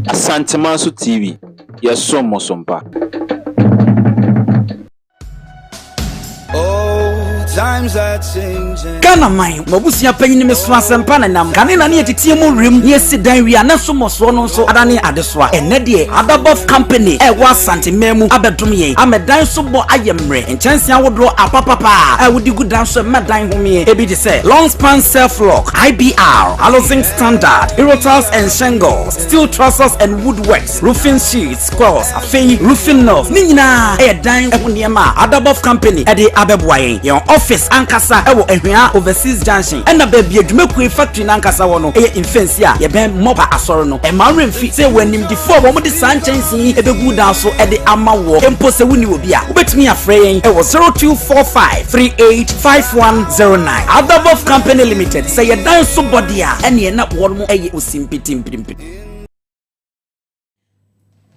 Asanteman TV. Yasomo sompa. Times are changing. Ghana mine, Mabusia penny Miss Swansempana nam. Canina near to Timu Rim, yes, then we are not so much one so Adani Adeswa, and Nedie, Adabov Company, was Santimemu, Abedumie, I'm a dance so boy I am re, and chance I would draw a papa. I would do good dance with my dine home here. Ebi say, long span self lock, IBR, housing standard, Irotals and shingles, steel trusses and woodworks, roofing sheets, squares, a fee, roofing nose, Nina, a dime Adabov Company, at the Abebway, your office ankasa ewo ehwea overseas junction and na baby adwumakui factory nankasa wo no e infensi a ye ben moba asoro no e ma remfi say wanim di fo wo mo di sanchensi ebegu dan so e de ama wo empo se woni obi a obetumi afre yen e wo 0245385109 Adverts Company Limited say ye dan so body a ene na wo mo eye osimpitimpirimpi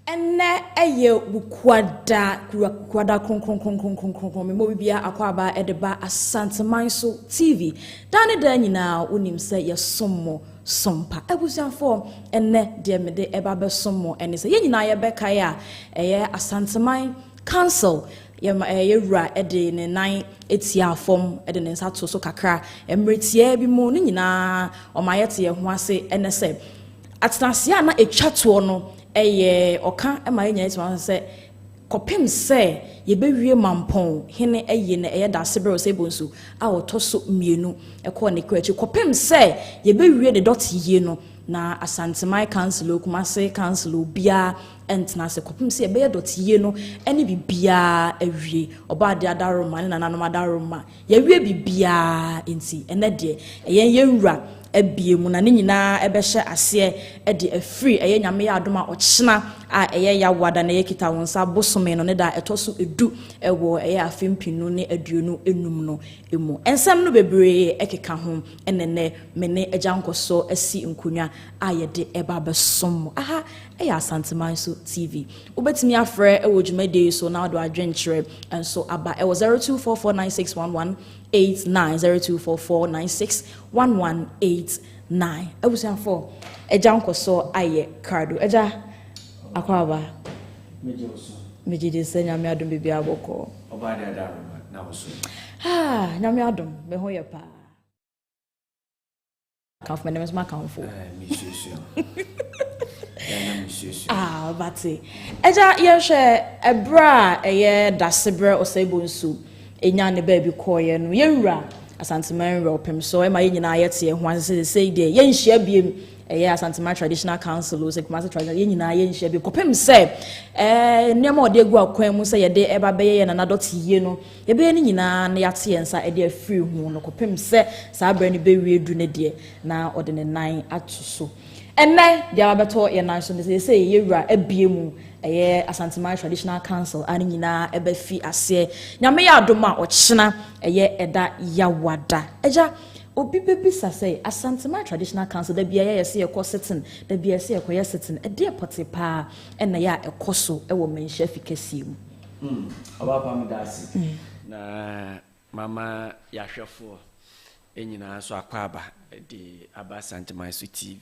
ene eye bukwada kronkron me mo bibia akwaba edeba Asanteman so TV dane da nyina onim se ye sommo sompa ebusiafo ene de me de eba be sommo ene se ye nyina ye beka ya eye Asanteman Council ye ra ede ne nan etia fom ede ne nsato so kakra emretia bi mo nyina o mayete ye ho ase ene se atenasia na etwato no eye oka ema enya etwa se kopem se ye bewie mampon hene eye ne eye da sebro se bonsu a otoso mienu ekọ ne kwachi kopem se ye bewie de dot yie no na Asanteman Council okumase council obia entna se kopem se ye be dot yie no ene bibia awie oba de adaroma ne nananom adaroma ye wie bibia enti ene de eye yenwura ebiemu na nyina ebehye ase e de afiri eye nyame ya adoma ochena a eye ya wada na yekita wonsa Abosom no ne da etoso edu ewo eye afempinu ne aduonu enum no emu ensem no bebre ekeka ho enene mene agyankoso asi nkonwa a ye de eba besom aha eye Asanteman so TV obetimi afre ewo dwumade so na do adwenkyere enso aba ewo 0244961189 0244961189 ebusiafo agyankoso aye cardo eja akwaba meje de senya me adom bibia boko oba de adaroma na woso nyame adom me ho ye pa kanfo me nemes ma kanfo misiesu bati eja ye hwe ebra eye dasebre osebonsu enya ne ba bi koye no yenwura Asanteman ropem so e ma yenyina yete ho anse say de yenhia biem eye Asanteman Traditional Council o se kuma se traditional yenyina yenhia bi kopem se nneema ode egu akwan mu se ye de eba be ye na nadot yie no ye be ye nyina na yate yensa e de afiri hu no kopem se sa abra ne be wie du ne de na ode ne nan atuso enne dia abeto ye nan so ne se ye wura abiemu eye Asanteman Traditional Council ani nyina eba fi ase nyame ya adoma ochena eye eda yawada eja obi bebisa say Asanteman Traditional Council da bia ye se ye ko sitting da bia se ye ko ye sitting e de potipa ena ya ekoso e wo menhia fikasi mu ababa mdasi na mama yahwefo enyina so akwaba de aba Asanteman so TV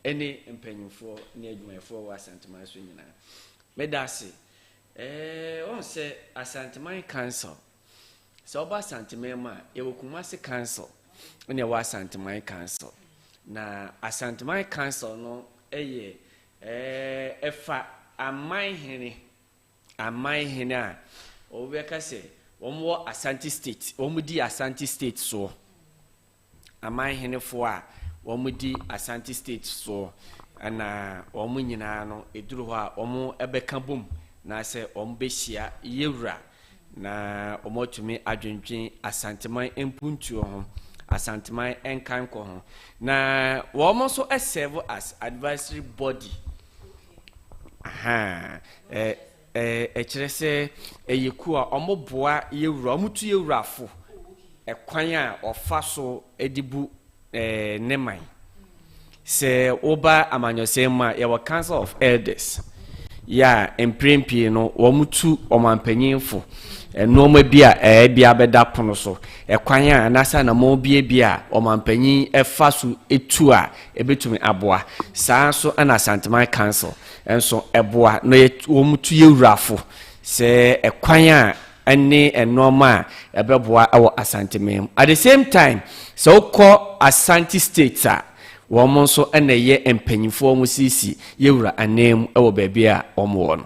any empanyufo ne adwumayefo wa Asanteman so nyina medase on say Asanteman Council so oba Asanteman ma e wokumase council ne wa Asanteman Council na Asanteman Council no eye efa amanhene a obeka se wo Asante State wo di Asante State so amanhene fo a womudi Asante State so ana womu nyina no eduru ho a womu ebeka bom na se ombehia yewura na omotumi adwendwen Asanteman empuntuo ho Asanteman enkanko ho na womu so serve as advisory body kire se eyeku a omoboa yewura omutu yewura fo ekwan a ofa so edibu Neman se oba amanyosema ya Council of Elders ya emprempie no womutu omampanyinfo enoma bia bia beda pono so ekwan a anasa na mo bia omampanyin efa so etu a ebetumi aboa saa so ana Asanteman council enso eboa no womutu yewrafo se ekwan a ene enoma ebeboa awo Asanteman at the same time so call Asante state a womo so ene ye empanyinfo mo sisi yewra anem ewo baabi a omo no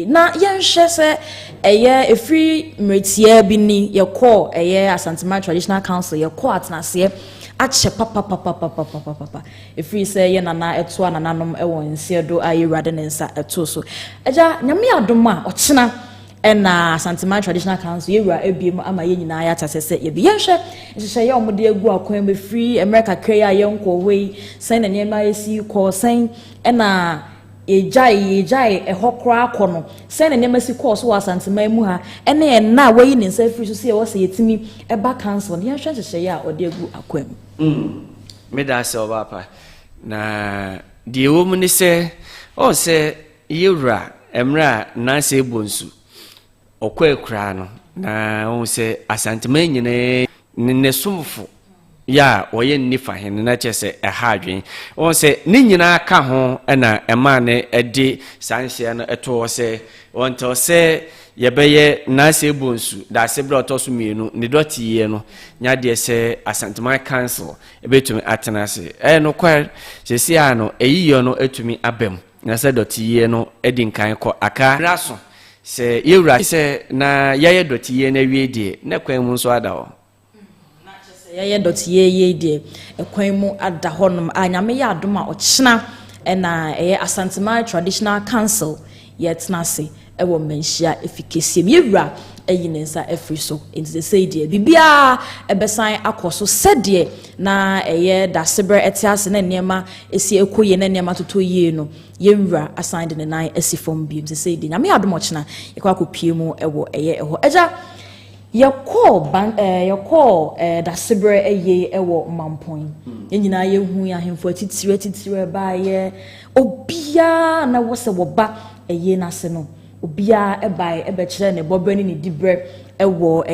na yenhye se efree mretia bi ni ye call Asanteman traditional council ye call atenase ache papa efree se ye nana eto Nananom ewo nsiedo ayewrade ne nsa eto so eja nyame adoma ochena na Asanteman traditional council yewra ebiem ama ye nyina ya tasese ye bi yenhye nhye ye omode agu akwan be free America krea ye nko hoi sen na nyema esi call sen na ejai ehokra akono sen na nyema si call so Asanteman mu ha ene na wayi ne nsa free so se wo se yetimi eba council ye nhye nhye ye a ode agu akwan me da se obapa na die wo mu ni se o se yewra emra na se bonsu okwa no na o se Asanteman nyine ne sumfo ya oye nifa hen na chese ehadwen o se ni nyina ka ho na ema ne edi sanhye no eto se wonto se yebeye na se bonsu da se bra otoso mienu ne dotiye no nya de se Asanteman council ebetumi atenase no kwa sesi ano eyiyo no etumi abem na se dotiye no edi nkan ko aka raso se yewra se na yaye dotiye na wie die na kwan mu so ada ho ye dotiye de ekwan mu ada honom anyame ya adoma ochena na Asanteman traditional council yetnase ewo menhia efikesiem yewra eyinensa efri so enti say de bibia ebesan akoso sede na dasebre etiase na niema esi ekoye na niema totoye no yewra assigned ne nan esifom biem say de nyame adoma ochena yekwa kopie mu ewo eho eja yako dasebre ewo mampon nyina ye hu ya hemfo titire ba ye obia na wose woba nase no obia eba kire ne bobani ne dibre ewo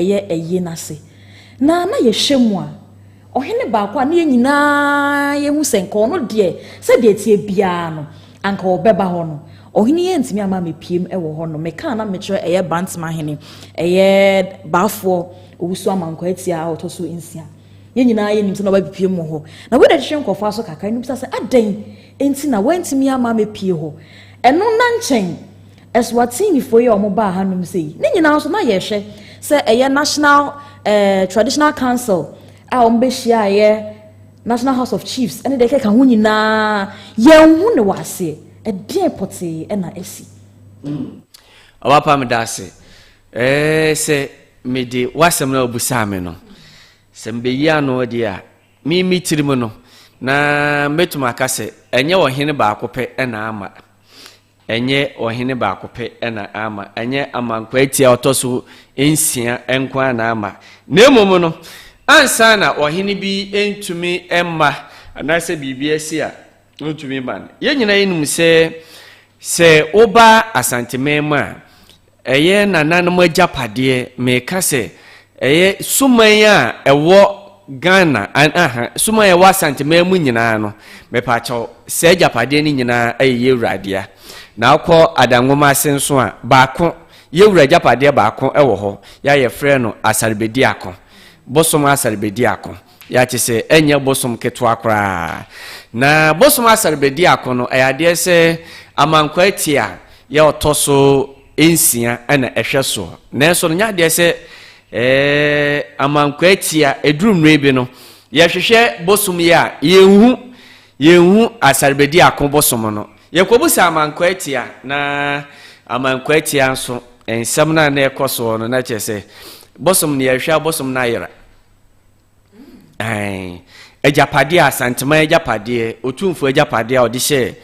nase na ye hwemu a ohene ba kwa na ye nyina ye hu senko no de se de tie bia no anka obeba ho no ohini ye ntimi ama mepiem ewo ho no meka na mekire Bantamahene bafo owusu amanko atia otoso nsia ye nyina ye nimse na ba bipiem ho na we da hwe nkofo aso kakra nimsa se adan enti na wantimi ama mepie ho eno na nchen eswatini fo ye omoba hanum sei ne nyina so na ye hwe se national traditional council a ombehia National House of Chiefs ene de ka ho nyina ye hu ne wase edie poti na esi awapa me dase se me de wasem na obusame no se mbe yi ano de a mi tirim no na metuma akase enye ohene ba akope na ama enye ohene ba akope na ama enye amankwa etia otoso ensia enkwa na ama na emom no ansa na ohene bi entumi emma anase bibia si a ntumi ban ye nyina yinum se oba Asanteman ma Nananom ajapade me kase suman a ewo Ghana suman ewo Asanteman mu nyina no me pa chaw se ajapade ni nyina yewradia na akọ adangoma asenso a baako yewra ajapade baako ewo ho ya ye frɛ no asarbedi akọ bosom asarbedi akọ ya chese enye bosom keto akra na bosom asarbedi akọ no ayade se amankwa etia ya otoso ensia na ehwe so na so nya de se amankwa etia edurumre bi no ye hwehwe bosom ya yehu asarbedi akọ bosom no ye kobusa amankwa etia na amankwa etia nso ensam na ekoso no na chese bosom ne ye hwe bosom na yera ejapade Asanteman ejapade Otumfuo ejapade a odihye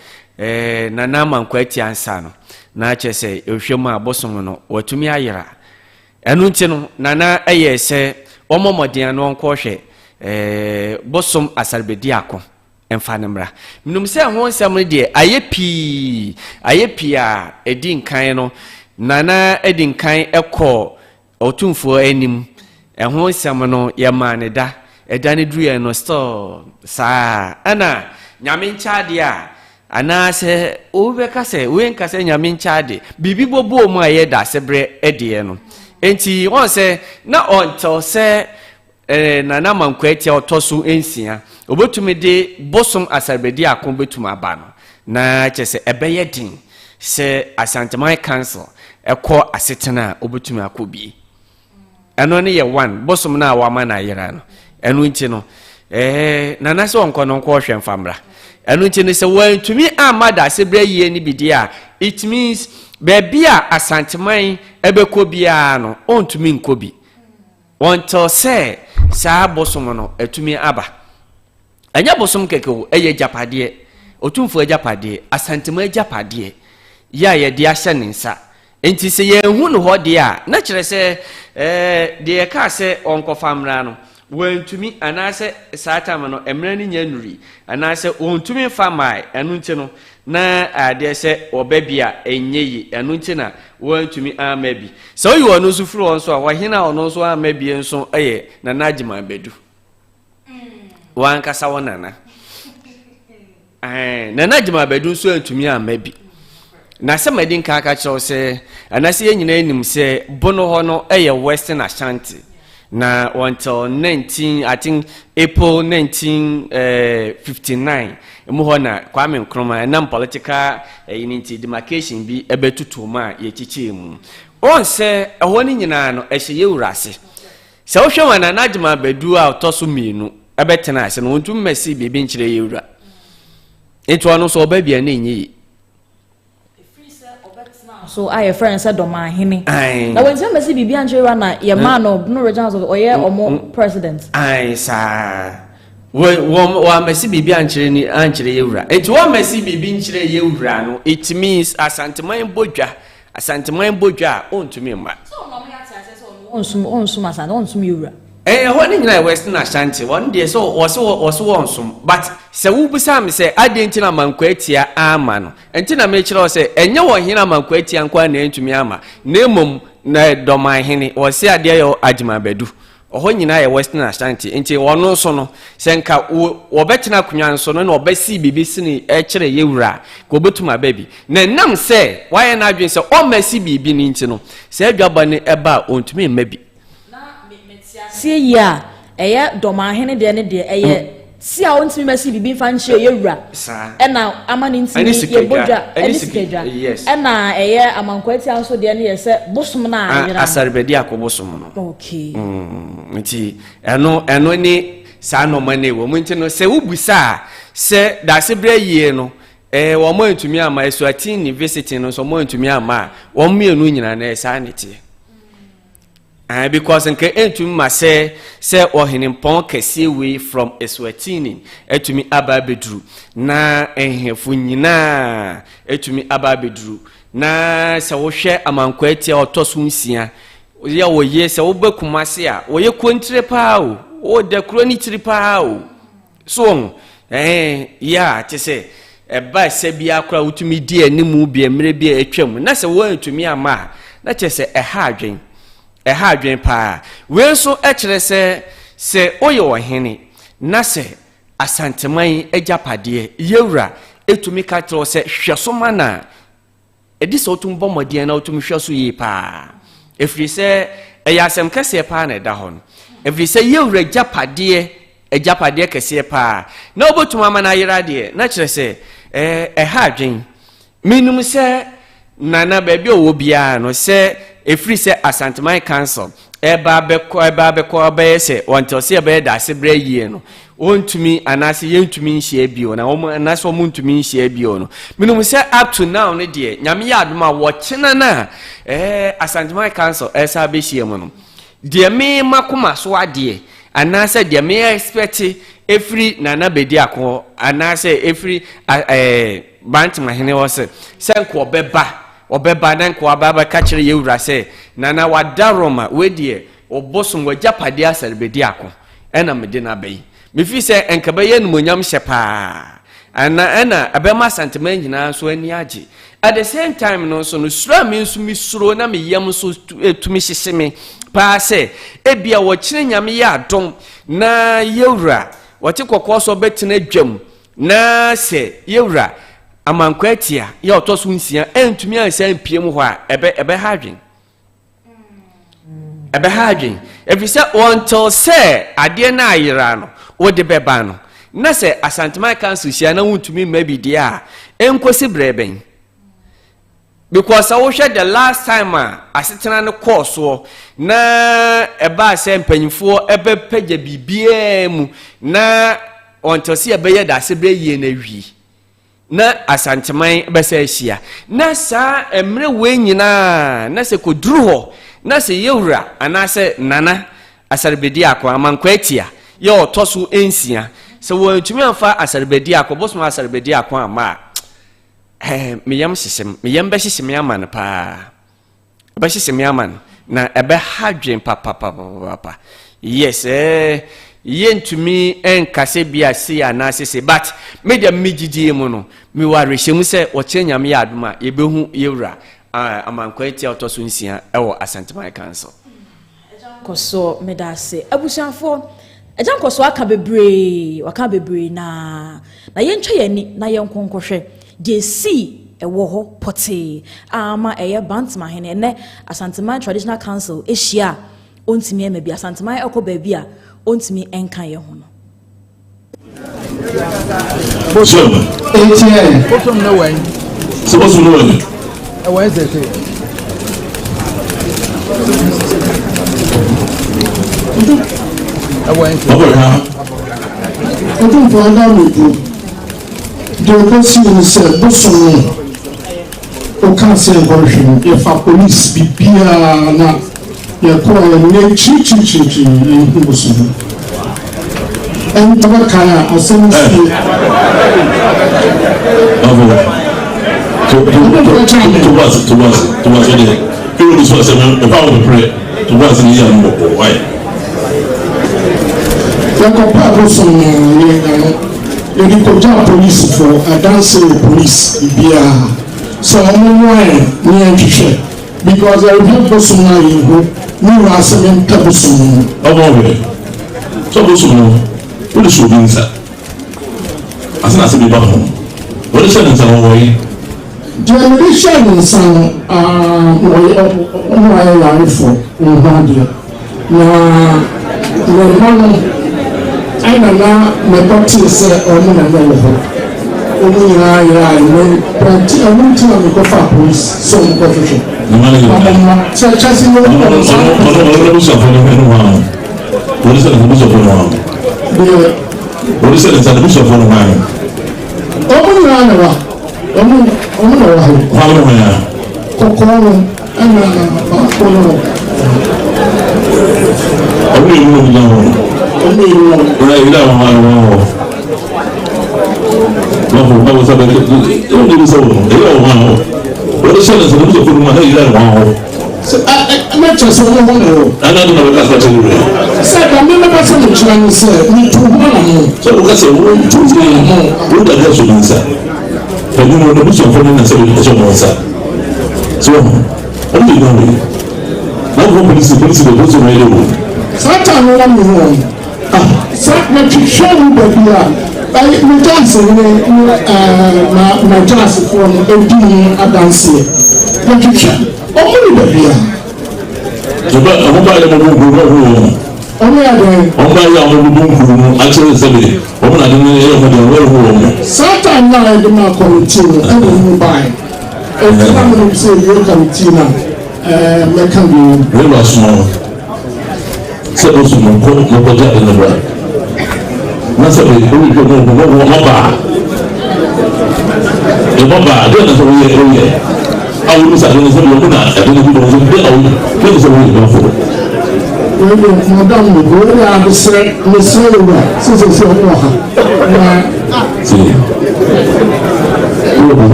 Nananom ankwati ansa no na chese ehwemu Abosom no watumi ayera enu nti no nana eye se omomoden no nkohwe bosom asarbedi akọ emfanimra minum se ho nsem de aye pi a edin kan no nana edin kan ekọ Otumfuo anim ho nsem no ye maneda edane duru no store saa ana nyame nchaade a ana se obeka se wenka se nyame nchaade bibi bobo mu aye da sebre ede no enti won se na onto se Nananom kweti otoso ensia obetumi de bosom asarbedi akon betumi aba no na chese ebeye din se Asanteman council ekọ asetena obetumi akobi eno ne ye one bosom na awama na yera no eno nti no nana se onko no nko hwe mfamra eno nti ne se wantumi amada sebre yie ni bidia it means bebi a Asanteman ebekọ bia no ontumi nkobi wonto se saa bosom no etumi aba anya bosom keke eye japade Otumfuo japade Asanteman japade ya ye de ahye nensa enti se ye hu no hode a na kire se de ka se onkofamra no wantumi anase saa tam no emra ni nyanuri anase ontumi famai enu nti no na ade se obabia enyeyi enu nti na wantumi amabi so yi wonu so furu won so a wahina ono so amabi enso eye na najima bedu wan kasa wonana na najima bedu so antumi amabi na se madin ka aka kyew se anase ye nyina enim se bono ho no eye Western Ashanti na until 19 I think April 1959 emu ho na Kwame Nkrumah na political unity demarcation bi ebetutu ma ye chichi mu on se eho ni nyina no ehye yewurase se wo hwe na najima bedu a otoso mienu ebetena ase no ontum masi bibi nkyire yewura eto ano so obabia na enyi so I friend said Bantamahene. Now when some say bibi anjera na ye man no regents of oye omo president. Ai sa wa mesi bibi anjere ni anjere yewura. Enti wa mesi bibi anjere yewura no it means Asanteman bodwa ontumi mba. So no me ati ase so onsum asante onsum yewura. When in Western Ashanti, one day so was some, but se wubusam say, I didn't know Manquetia Amano, and Tina Mitchell say, and you were here Manquetia and Quan to Miama, Nemum Bantamahene, or say a dear Ajima Bedu, or when you know Western Ashanti, until one no sono, Senka or Betina Kunyan son or Bessie Bibisini, actually Yura, go to my baby. Nanam say, why an I so all Messi be being into, say Gabani about on to me maybe. See ya, Bantamahene de ne de see a won't messy bibi fanchi yewura. And now amani nti ye bodwa enisikadwa. Yes. And na amankwati anso de ne yese bosom na ayira. Asarbedi akobosom no. Okay. Nti eno ni sa no mane wo nti no se wubusa se da se bre yie no wo mo ntumi ama Eswatini University no so mo ntumi ama wo mienu nyina na sa neti. Because nke entumi ma se ohenimpon kese we from Eswatini etumi aba bedru na ehefo nyina etumi aba bedru na se wo hwe amankwati otoso nsia ye wo ye se wo bakumase a wo ye kontire pa o wo de kroni tiri pa o so ya tese eba se bia akra utumi di animu bia emre bia etwam na se wo entumi ama na tese eha adwen pa we so ekire se oye ohene na se Asanteman ejapade yewura etumi ka tro se hweso mana edise otumbo modie na otumi hweso yi pa efri se eyasem kase pa na da hon efri se yewura ejapade kase pa na obotuma mana yirade na kire se ha adwen minum se nana baby owo bia no se efri se Asanteman council eba beko be se wonto se ebe da se bre yie no ontumi anase yentumi nhie bio na wo anase wo ntumi nhie bio no minum se up to now ne de nyame ya adoma wo kena na Asanteman council esa be hie mu no de me makoma so ade anase de me expect efri nana bedi akọ anase efri Bantamahene wose senko obeba na nko ababa ka kire yewura se nana wadaroma wedie obosom wajapade asarbedi akọ ena mede na bai me fi say enkabaye numonyam shepa ana abema Asanteman nyina so ani age at the same time no so no sura me nso mi suro na me yam so tumi hyehye me pa say ebia wo kire nyame ya adom na yewura wote kokko so betena dwam na se yewura amankwatia ya otoso nsia entumi ansan piem ho a ebe hadwen ebe hadwen efisa until say ade na ayira no wo de beba no na se Asanteman council sia na wuntumi maybe dia enkosi breben because I was the last time I sit on the course na eba say mpanyimfo ebe pagya bibie mu na until see ebe da se bre ye na wi na Asanteman be say hia na sa emre we nyina na se koduru ho na se yewura ana se nana asarbedi akwa amankwatia ye otoso ensia se wo ntumi amfa asarbedi akwa bosom asarbedi akwa ama meyam sisem meyam be sisem yaman pa be sisem yaman na ebe hadwen papa yes yentumi enkase bia se anase se but me dem megidie mu no me ware hyemu se wo chenyam ya adoma yebehu yewura amankwatia otoso nsia ewo Asanteman council koso medase abusanfo ejan koso aka bebre na yentwa yani na yenkonkohwe de si ewo ho pote ama eye Bantamahene ne Asanteman Traditional Council ehia ontimi emabi Asanteman ekoba bia ontimi enkan ye ho no Bosom Bosom no way so Bosom no way where is it Deliberations said, Bosom, o cancer version, if a police be piana, you call a chi in Bosom. And Tabakaya, I send the police for a dancing police so I'm near because I have Bosom new Asanteman Bosom. So Bosom, what is your answer? As I said, what is your answer? Deliberations my life for I know my party said, oh, no, only I went to a coffee police, so profession. So, chasing the what is the bishop of one? What is the bishop of one?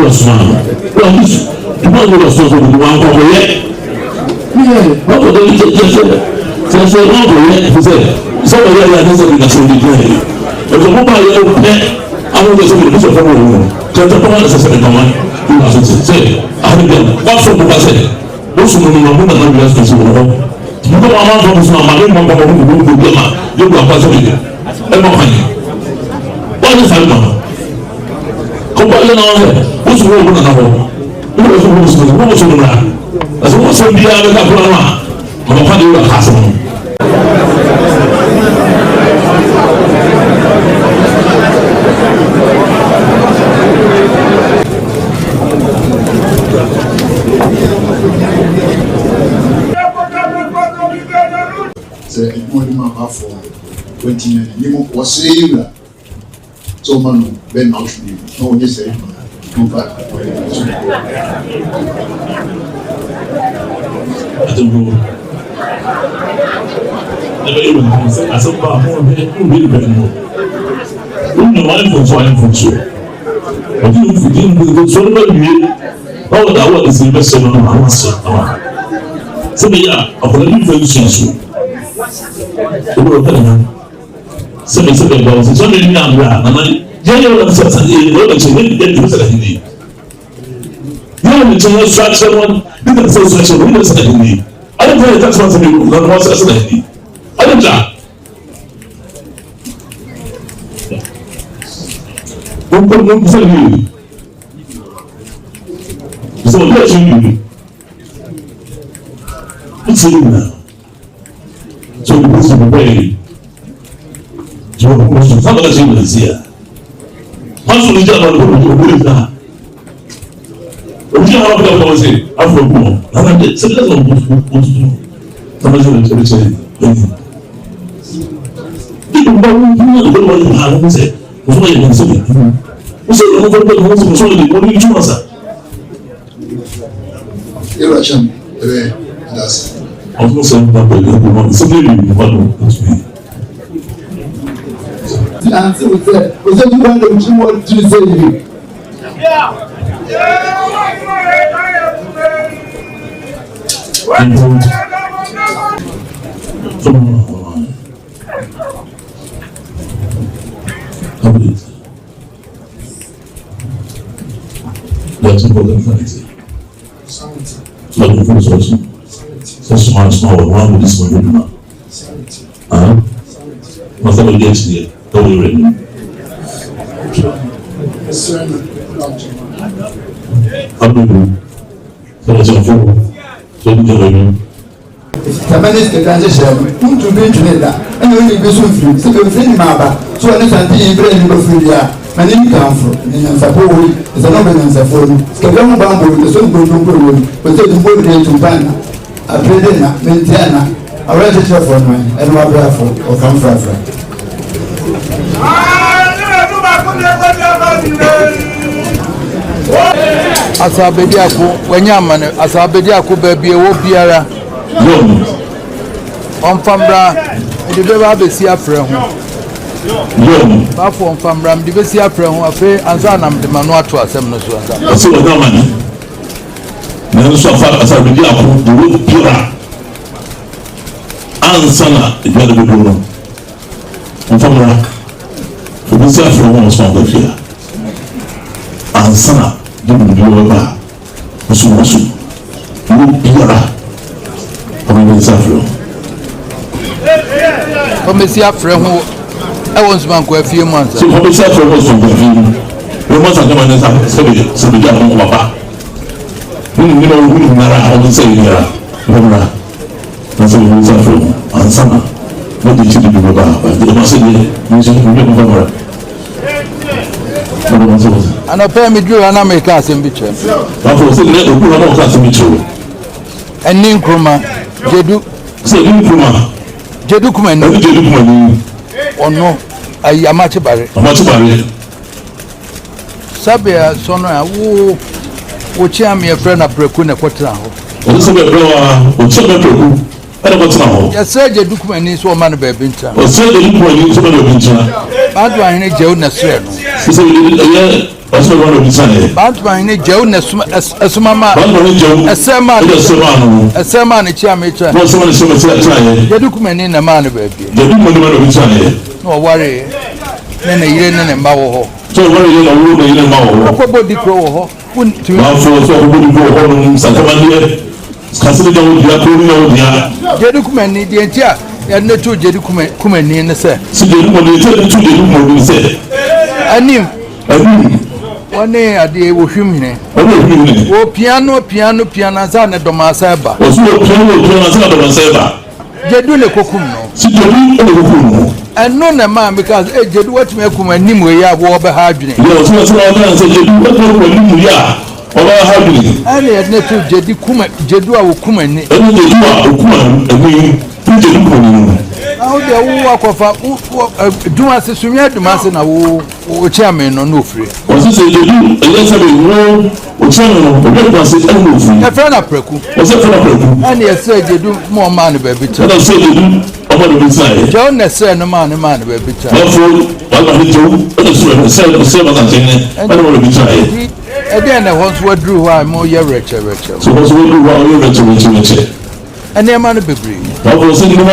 was one. Well, the one who was so good, one for yet. What would they just say? So, one for yet, he said, somebody like this is a day. If the mobile pet, I want to say, this is a problem. Just a problem is a second one. You have to say, I have done what from the say. Most of them are not going to be responsible. You go around from this man, my mom, you go pass it. What is happening? Come on, what's wrong with another? What was wrong? As I was saying, the other Kaplan, I'm a party of a castle. Say, it won't be my for 20 minutes. You won't say you. So, man, Ben, I'll show you. No, you say, no, but I don't know. Never even I said, who really better know? Who know why for so I'm from so? But you didn't so many. How would I want to see the best of my answer? So, yeah, I'm going to be so. So they said there was so many young men, and I generally said that they were actually getting to the Hindi. You know, the channel structure one didn't say such a window said Hindi. I don't think that's what some people don't want to say Hindi. I don't know. Don't say you. So let's you. What's it now? So the person way. Some of the things is here. Once we jump on the board, that. We jump on the board, say, Afro Boom. And then some of the say, people don't have to say, what's my name? What's the you choose? you're a champ. That's I was not saying that, something you want to be. and so was that you want to say? That's important thing. But the first also, so small one with this one. Must have get here. Don't be ready. How do you do? So what's your phone? So you can ready. Tabanis the transition, to be together, and only be so free. So you're free, Maba. So I understand the brain of India. My name comes from Sapori, is a novel and Sapori. Scalon Bamboo, the son of Bamboo, but they do both to Pana, a Predena, Mentana, a register for mine, and what for or come from. Asabediako, Wanyamane, Asabediako, baby, a wopiara. On Fambra, the baby, see a friend. Bafo on Fambram, the baby, a friend, a fair, and Zanam, the Manoa to a seminar. That's what I'm money. Never so far as Asabediako, the wood pura. And Sana, the other people. On Fambra, the baby, from one song of fear. And Sana, the baby, over. Musu, wood pura. Commissia friend who I was man for a few months. So, Commissia friend was from the film. We must have come and say, we got one papa. We know who I will say here. That's a Commissia friend. And Sana, what did you do with that? They must say, you and I pay me drew an American in Bicham. I was in the class in Bicham. And Ninkruma, Jedu, say Ninkruma, Jedukuman, or no, I am much about it. Sabia, Sona, which I am a friend of Brecuna Quatrao. Yes, sir, Jedukuman is one man of Binta. Or say the Lukuan is one of Binta. Bad one in a Jonah Sren. What's the one of the Sunday? Bantamahene Joe Nesumama. Bantamahene Joe. A sermon, a chairmaker. No, someone is so much trying. The document in a man, baby. The document of the Sunday. No worry. Then a year and a bow. So, what are you going to do in a mouth? What about the crow? Wouldn't to now for go home, Santamania. Consider the approval. The document, the entire, and the 2 document in the set. So, the document said, I knew. One day a day with him. Oh, piano, Zana Domasaba. Was no piano, Domasaba. Jedule Kokuno. And no, man, because a Jed what me come and Nimuya war behind me. Yes, what's all said, you what Nimuya or having. I had never Jedua will come and how the walk of do as a sumia to Massena who chairman or no free. Was this a Jedu? Let's have a room or channel of a friend of Preku. Was a friend of Preku? And yes, said you do more money, baby. Tell us, say you do about the inside. John, I said, no man, baby. I don't want to be tired. Again, I once were drew why more your richer. So, what's what do while you're richer? And their money be free. I was saying, no,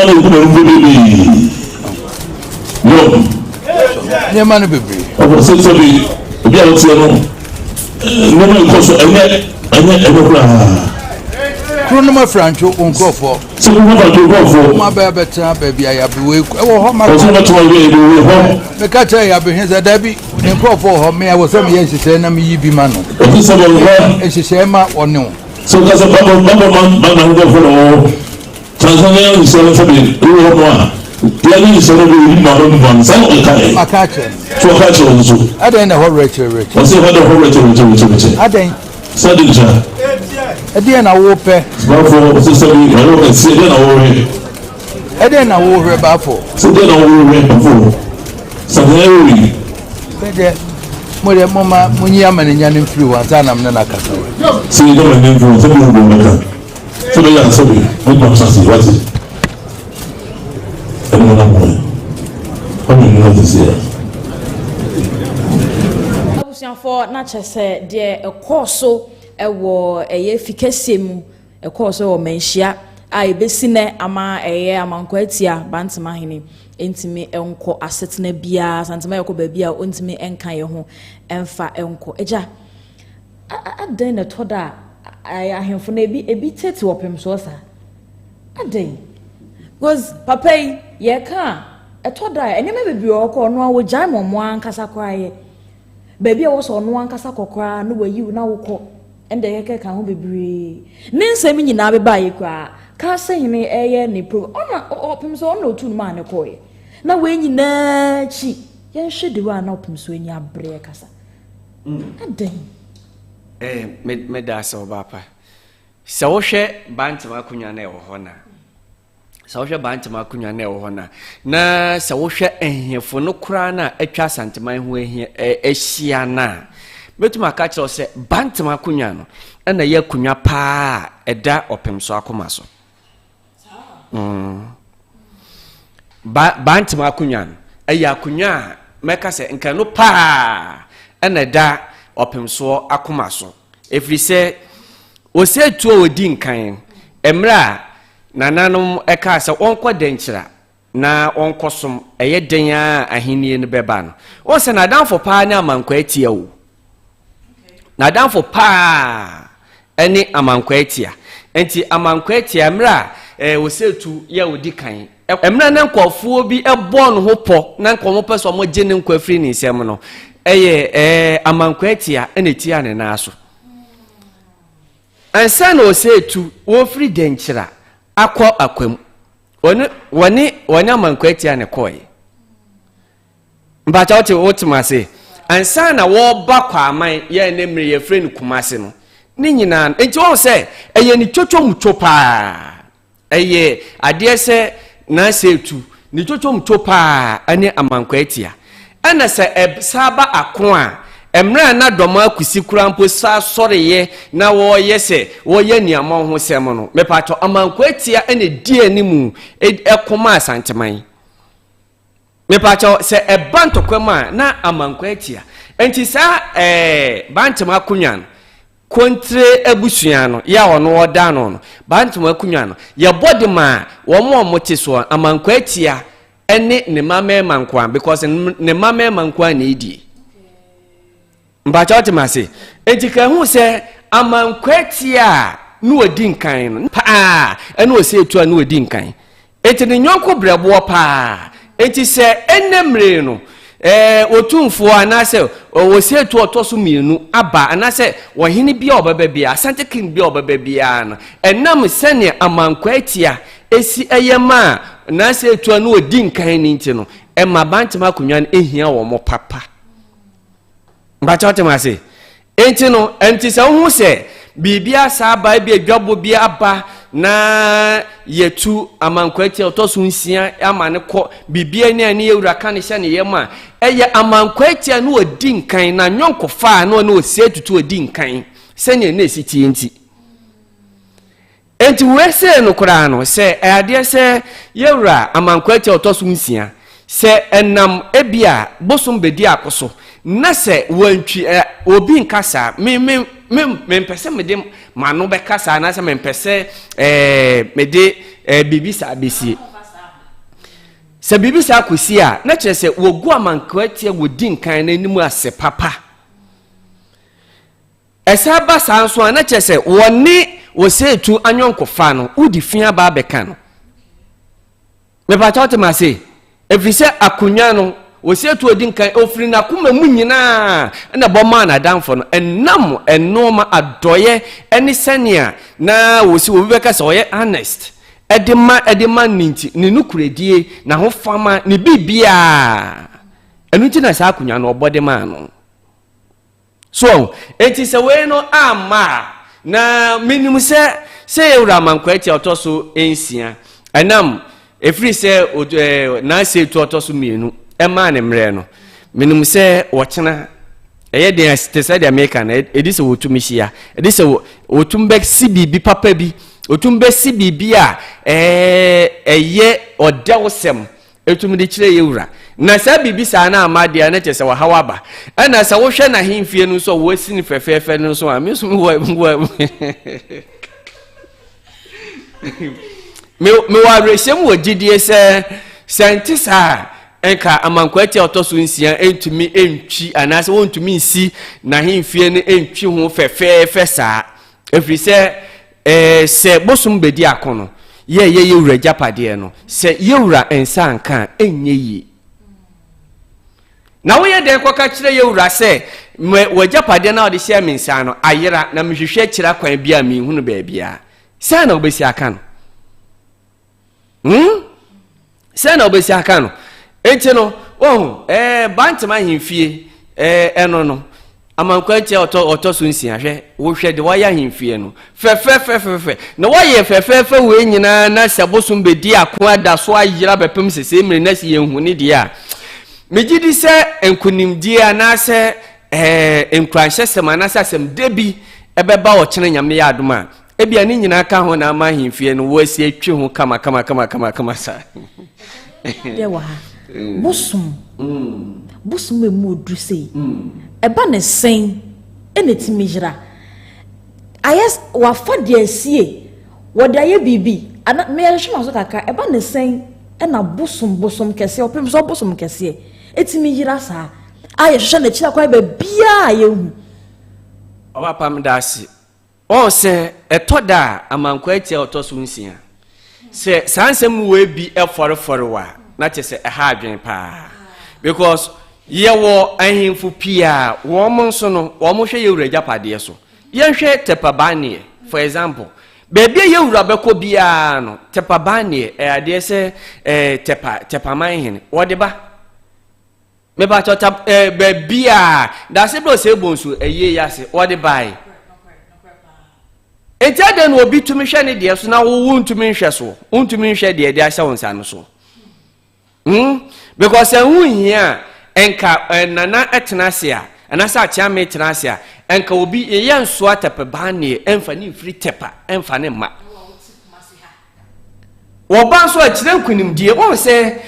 their money be free. I was saying, be able to know. No one costs Chronoma Franco won't go for. So, we want to go for my baby. I have to wait. Oh, my God, the catcher I have been here, Debbie, and go for her. May I was some years to send me be man. And she said, or no. So that's a number man go for all. Tanzania is selling for me. Clearly, is selling one. Some of the time. I catch it. So I catch also. I don't know how rich. What's the whole rich? I think. Suddenly, again, I will pay. Well, for sister, I don't see then I will. And then I will rebel for. So then I will rebel for. Something. Mother, Mamma, Munyaman and Yan influence, and I'm not a Catholic. See, you don't influence everyone. So, they are sorry. What not something? What is it? Another one. How many notice here? Abosom for nature said, dear, a course so a war a year ficassim, a course or mentia. I besine ama a year among Quetia, Bantamahene. Intime enko asetena bia Asanteman yako bebia ontime enka ye ho emfa enko eja aden na toda ahemfo na ebi tete wopem so sa aden because papa ye ka etoda enema bebi oko no awo jai momo ankasa kwaye bebia wo so no ankasa kokora no wayi na woko ende yeke ka ho bebre ne nsem nyina be ba ye kwa ka sehene eye ni pro ona opim so ona otu ma ne koye na we nyina chi yen hwede wa na opim so enya bre kasa aden me da so bapa se wo hwe Bantamahene akunya na e wo hona se wo hwe Bantamahene akunya na e wo hona na se wo hwe ehefo no kura na atwa Asanteman ho ehia na betuma ka kire se Bantamahene akunya no na ye akunya pa eda opim so akoma so Bantamahene akunya eya akunya meka se nka no pa ena da opemso akoma so efri se ose tuo odi nkan emra nananom eka se onko denkyira na onko som eye den a ahenie ne beba no won se na danfo pa ne amankwa atia wo na danfo pa ene amankwa atia enti amankwa atia emra ose tu ye odi kan emra na nkofuo bi ebon ho po na nkomo peso mo gene nkwa firi ni nsem no amankwa atia ene tia ne na so ansa na ose tu wo firi denkyira akọ akwam woni amankwa atia ne koy mbacha wotimase ansa na wo ba kwa aman ye ne mre ye firi kumase no ni nyina enti wo se eye ni twotwo mutopa eye ade se na setu ni twotwo mutopa ane amankwa atia ana se saba ako a emra na doma akusi kurampo sa soreye na wo yese wo ye niama ho sem no mepato amankwa atia ene die animu ekoma Asanteman me pacho se banto kwema na amankwa atia enti sa bantama kunyan kontre abusua no ya ono oda no bantama kunyan no ye body ma wo mo mote so amankwa atia ene ne mama mankwa because ne mama mankwa na idi mbacha otimase enti ka hu se amankwa atia no odi nkan no pa ene o se etu a no odi nkan enti ne nyonko brebo pa enti se enemre no Otumfuo anase wo se etu otoso mienu aba anase wo hene bia obaba bia asante king bia obaba bia no enam sene amankwa atia esi eyema na se etu no odi nkan ni nti no ema bantama kunwan ehia wo mo papa mbacha otemase enti no enti se hu se bibia sa ba bia dwabo bia aba na yetu amankwa atia otoso nsia amane ko bibia ni ani ewura kan hye ne yema eye amankwa atia no odi nkan na nyonko fa no na osie tutu odi nkan sene na esiti enti wese no kura no se ade se yewura amankwa atia otoso nsia se enam ebia bosom bedi akoso na se wantwi obi nkasa me pese me de manu be kasa na se me pese me de bibisa abisi se bibisa akosi a na kire se wogu amankwa tie wodi nkan na nimu ase papa esa ba sanso na kire se woni wo se tu anyonko fa no udi fia ba be kan no me pa cha otemase efise akunwa no wo se tu odi nkan ofiri na kuma mu nyina na boma na danfo no enam enoma adoye eni senia na wo se wo beka se oye honest edema ninti ni nukuredie na ho fama ni bibia enu ti na sa akunwa no obode ma no so enti se we no ama na minimum se ewura mankwa ti otoso ensia enam efiri se na se tu otoso mienu ema ne mre no minimum se wochena eye de stesa de America na edise wotumi hia edise wotumbe CBB papa bi otumbe CBB a eye odawsem etum de kire yewura na sa bibi sa na amade na chese wa hawaba ana sa wo hwe na hemfie no so wo sini fefefe no so ameso me wa resem wo gidie se scientist enka amankwa ti otoso nsia entumi entwi anase wontumi nsi na hemfie no entwi ho fefefe sa efri se bosom bedi akono ye yewura japade no se yewura ensa nka enye yi na wo ye de kwa ka kire yewura se wo japade na ode hye mensa no ayera na mehwehwe kira kwan bia me hunu ba bia se na obesi aka no se na obesi aka no enti no Bantamahene fie eno no amankwa ntia otoso nsia hwe wo hwe de waya hemfie no fe na waye fe we nyina na sabosum bedi ako ada so ayira bepem sese emre na si yenhu ne dia megidi se enkunimdie anase enkwanhye semana sasem debi ebeba wo kene nyame ya adoma ebia ni nyina ka ho na amahemfie no wo si atwi ho kama sa de wa bosom emu odusei eba ne sen enetimi jira ayes wa fade asie wode aye bibi ana me yehwe so kaka eba ne sen ena bosom kese opem so bosom kese etimi jira sa aye hwe na kira kwa be bia ayehu oba pam dasi o se etoda amankwa atia otoso nsia se sansem we bi eforefore wa na chese ha adwen pa because yewo ahemfu pia wo mo nso no wo mo hwe yewura japade so ye hwe tepabane for example baby yewura beko bia no tepabane ade se Bantamahene wo de ba me ba chota bia da se bro se bonsu eye yase wo de bai etiade no obi tumi hwe ne de so na wo wuntumi hwe so wuntumi hwe de ase wonsa no so because here enka nana etnasia anasa achiame etnasia enka obi eyanso atepebane emfa ni free tepa emfa ne ma wo ba so akire nkunimdie won se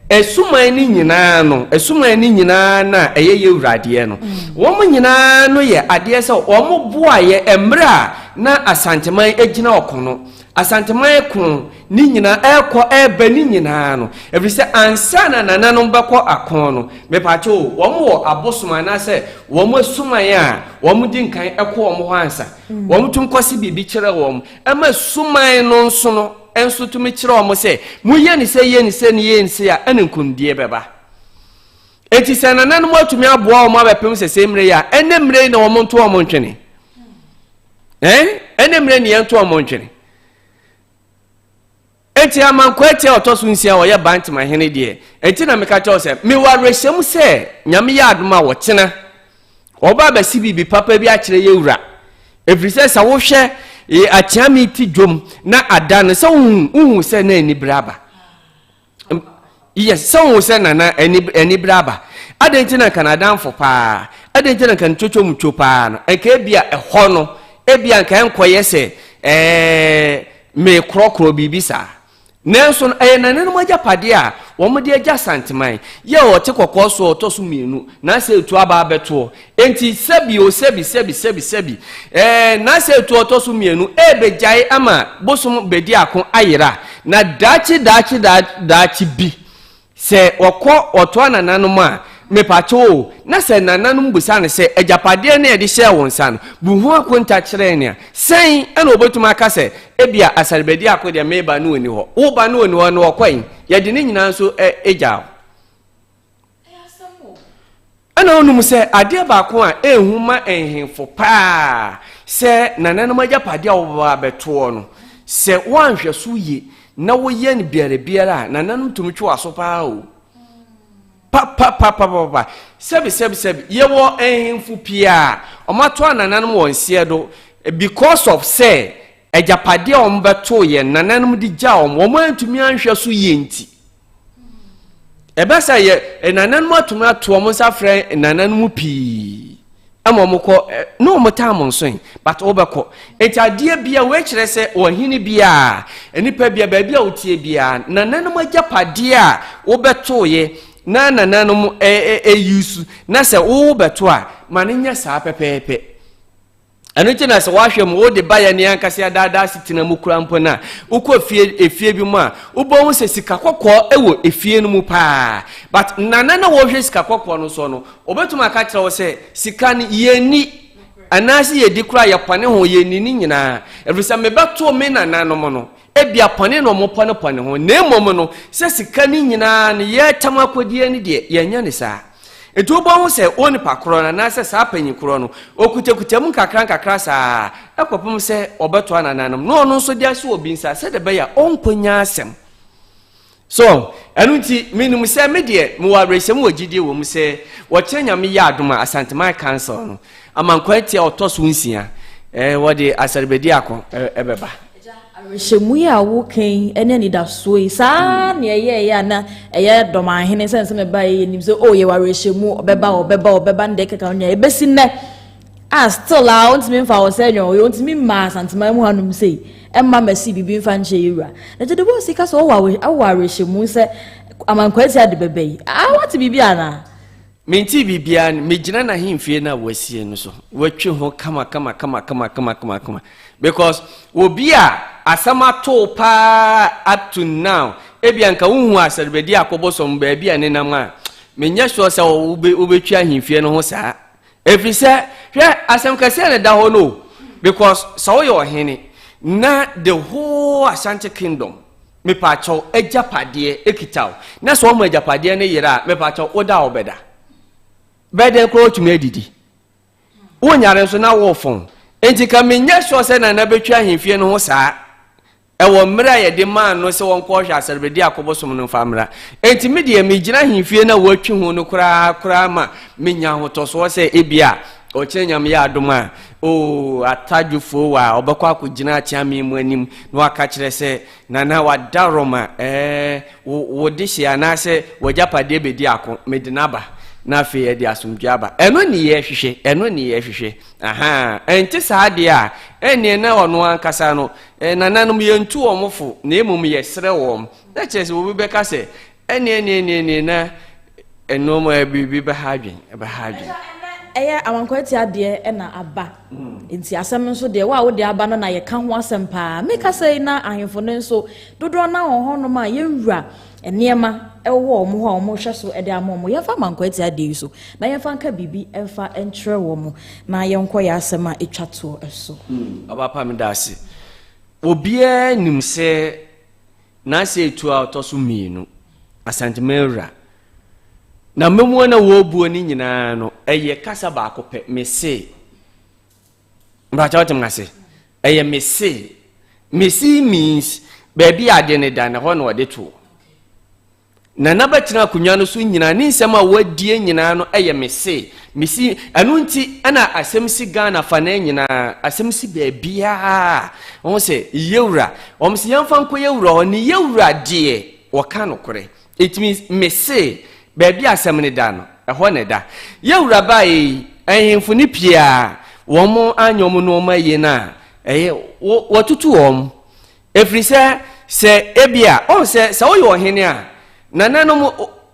esuma ni nyina no esuma ni nyina na eye yewrade no wo nyina no ye ade se wo boa ye emra na Asanteman agina okono Asanteman ekun ni nyina ekọ eba ni nyina no every say ansa na Nananom beko akon no me pacho wo Abosom na se wo esuma ya wo di nkan ekọ wo ho ansa wo tum kwose bibi kire wo ema suma no nso no enso tumi kire wo se muye ni se ya enkundie beba eti se Nananom atumi aboa wo abepem se semre ya enemre na wo nto wo ntwene enemre ni ento wo ntwene eti amankwete otoso nsia wo ye Bantamahene de eti na meka cho se me wa rehyem se nyame ya adoma wo kyena oba ba si bibi papa bi a kire ye wura efrise sa wo hwe atiami ti dwom na adan se hu se na ani braba yes se hu se na ani braba adenti na Canada fo pa adenti na kan chocho mcho pa no enka bia eho no ebia nka enkoye se me krokro bibisa Nelson Nananom ajapade a wo mo de agya Asanteman ye o te kokko so otoso mienu na se etu aba abeto enti sebi na se etu otoso mienu ebejai ama bosom bedi akon ayira na dachi bi se okọ oto Nananom a me pacho na se Nananom busa ne se ajapade na ye de hye won san buhu akonta kire ne sen ena obetuma aka se ebia asarbedi akode meba no oni ho wo ba no oni ho no okwan ye de ne nyina so eja ana onum se ade ba ko a ehuma enhemfo pa se Nananom ajapade a wo ba beto no se wanhwe so ye na wo ye ne biara Nananom tumtwe aso pa o pa sebi ye wo enhemfo pia omato Nananom won sie do because of say ejapade a ombeto ye Nananom di gya omo antumi anhwe so ye nti ebesa ye Nananom atumi ato omo safre Nananom pi amomko no motam nso but obeko etiade bia we kire se ohini bia enipa bia ba bia otie bia Nananom ajapade a obeto ye na Nananom yusu na se wo beto a manenya saa pepepe anoti na se wahwe mo de baya ne ankase adada sitina mu kurampo na ukọ efie bi mu a ubon se sika kokọ ewo efie no mu pa but Nananom wo hwe sika kokọ no so no obetuma ka kire wo se sika ni yeni anasi ye dikura ya pane ho yeni ni nyina everisa mebeto me Nananom no ebia pane no mo pane ho na emom no se sika ni nyina ne ye tamakodie ni de ye nya ne saa etu bo se oni pakro na se sa panyi kro no okutekutamu kakra saa ekopum se obeto Nananom no no so dia se obi nsa se de be ya onkonya asem so enunti minum se me de mo wa resem wogidie wo mu se wo kyanyame ya adoma Asanteman council no amankwati otoso nsia wo de asarbedi akon ebeba Reshemu ya woken ene ni da so sa na ye na eye Bantamahene sense me ba ye nim so ye wa reshemu obeba ndeke ka onya ebesi ne still out me fa wo se nyo yo ntimi ma Asanteman mu hanum sei emma masi bibi mfa nche yura na je de bo sika so wa reshemu se amankwati ade bebe what bibi ana minti bibia me gina na himfie na wasie no so watwe ho kama because obia asama to pa up to now ebianka unhu asarbedi akobosom ba bia ne nam a menya so se obetwa himfie no ho saa efrise hwe asam kase na da ho no because so yo hene na the whole Ashanti kingdom me pa cho ejapade ekitaw na so mo ejapade ne yira me pa cho oda obeda beden kro tumi adidi wonyare so na wo fon enti ka menya so se na betwa himfie no ho saa ewo mra ye de man no se won ko hwa asarbedi akobosom no famra enti me de me gina himfie na watwi ho no kura ma menya ho to so se ebia o chenyam ya adoma atadwufo wa obekwa akogina achiame mu anim no aka kire se nana wadaroma wo de hia na se wajapade bedi akon medinaba na fe ye de asomdwaba eno ni ye hwehwe aha enti saade a ene na ono ankasa no Nananom ye ntu omofo na emum ye sere wom na chese wo beka se ene na enoma bibi bahadwen amankwati ade na aba nti asem nso de wa wo de aba no na ye ka ho asem pa meka sei na ahemfo ne nso dodo na ho no ma ye nwura eniema ewo omo ho omo hwe so ede amomo ye fa mankwati ade so na ye fa nka bibi emfa entre wo mo na ye nko ya asem a etwato eso abapa me dase obia nim se na se etu a otoso mienu Asanteman na memu na wo buo ni nyina no eye kasa ba akopɛ mese mbacha wotem ngase eye mese means baby ade ne dan ho na wode to na nabatina kunwa no so nyina ni nsɛm a wadie nyina no eye mese anu nti ana asemsi Ghana fa na nyina asemsi baabia won se yewura se yamfa nko yewura ho ni yewura de waka no kore it means mese baby asem ne da no ɛhɔ ne da yewura bae ahemfo ni pia wɔn anyom no ma ye na ɛyɛ wɔtutu wɔn efiri sɛ ebia on sɛ wo yɛ ɔhene a nananom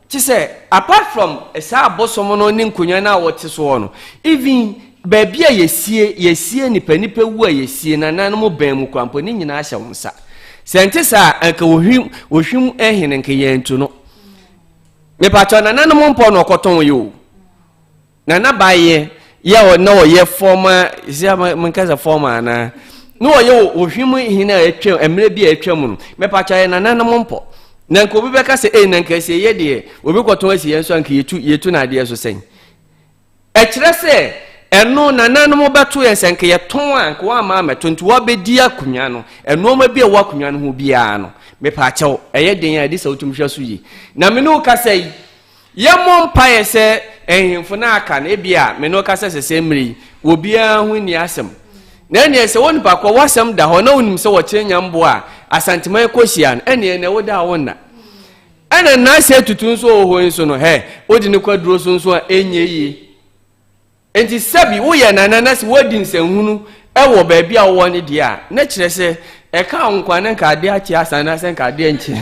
ti sɛ apart from esa Abosom no ne nkonya na wɔte so no even baby a yesie nipa wu a yesie nananom ban mu kwampo ne nyina ahyɛ wɔn sa sɛnte sa anka wohwim ehene nka yɛntu no me pacho nananom mpo no koton yo nana baye ya na oye forma isia mankaza forma na no oye ohwim hina atwam emre bi atwam no me pacho nananom mpo na nko bi beka se na nka se ye de obi koton asi yenso anka yetu na de so sen e kire se eno nananom beto ye senka ye ton anka wa ma metonto wa bedi akunwa no eno ma bi e wa akunwa no ho bia no me pacho eye den ya di sa otumhwa so yi na me no ka sei ye mompa ye se ehemfo na aka na bia me no ka se mri obia ho ni asem na ene se won pa ko wasem da ho na onim se wo kyenya mbo a Asanteman kosia no ene ne wo da won na ene na se tutun so ho nso no he odi ne kwaduro so nso a enye yi enti sabi wo ye na se wodi nsanhunu ewo ba bia wo ne dia na kire se eka nkwa ne ka de achi asana se ka de nchi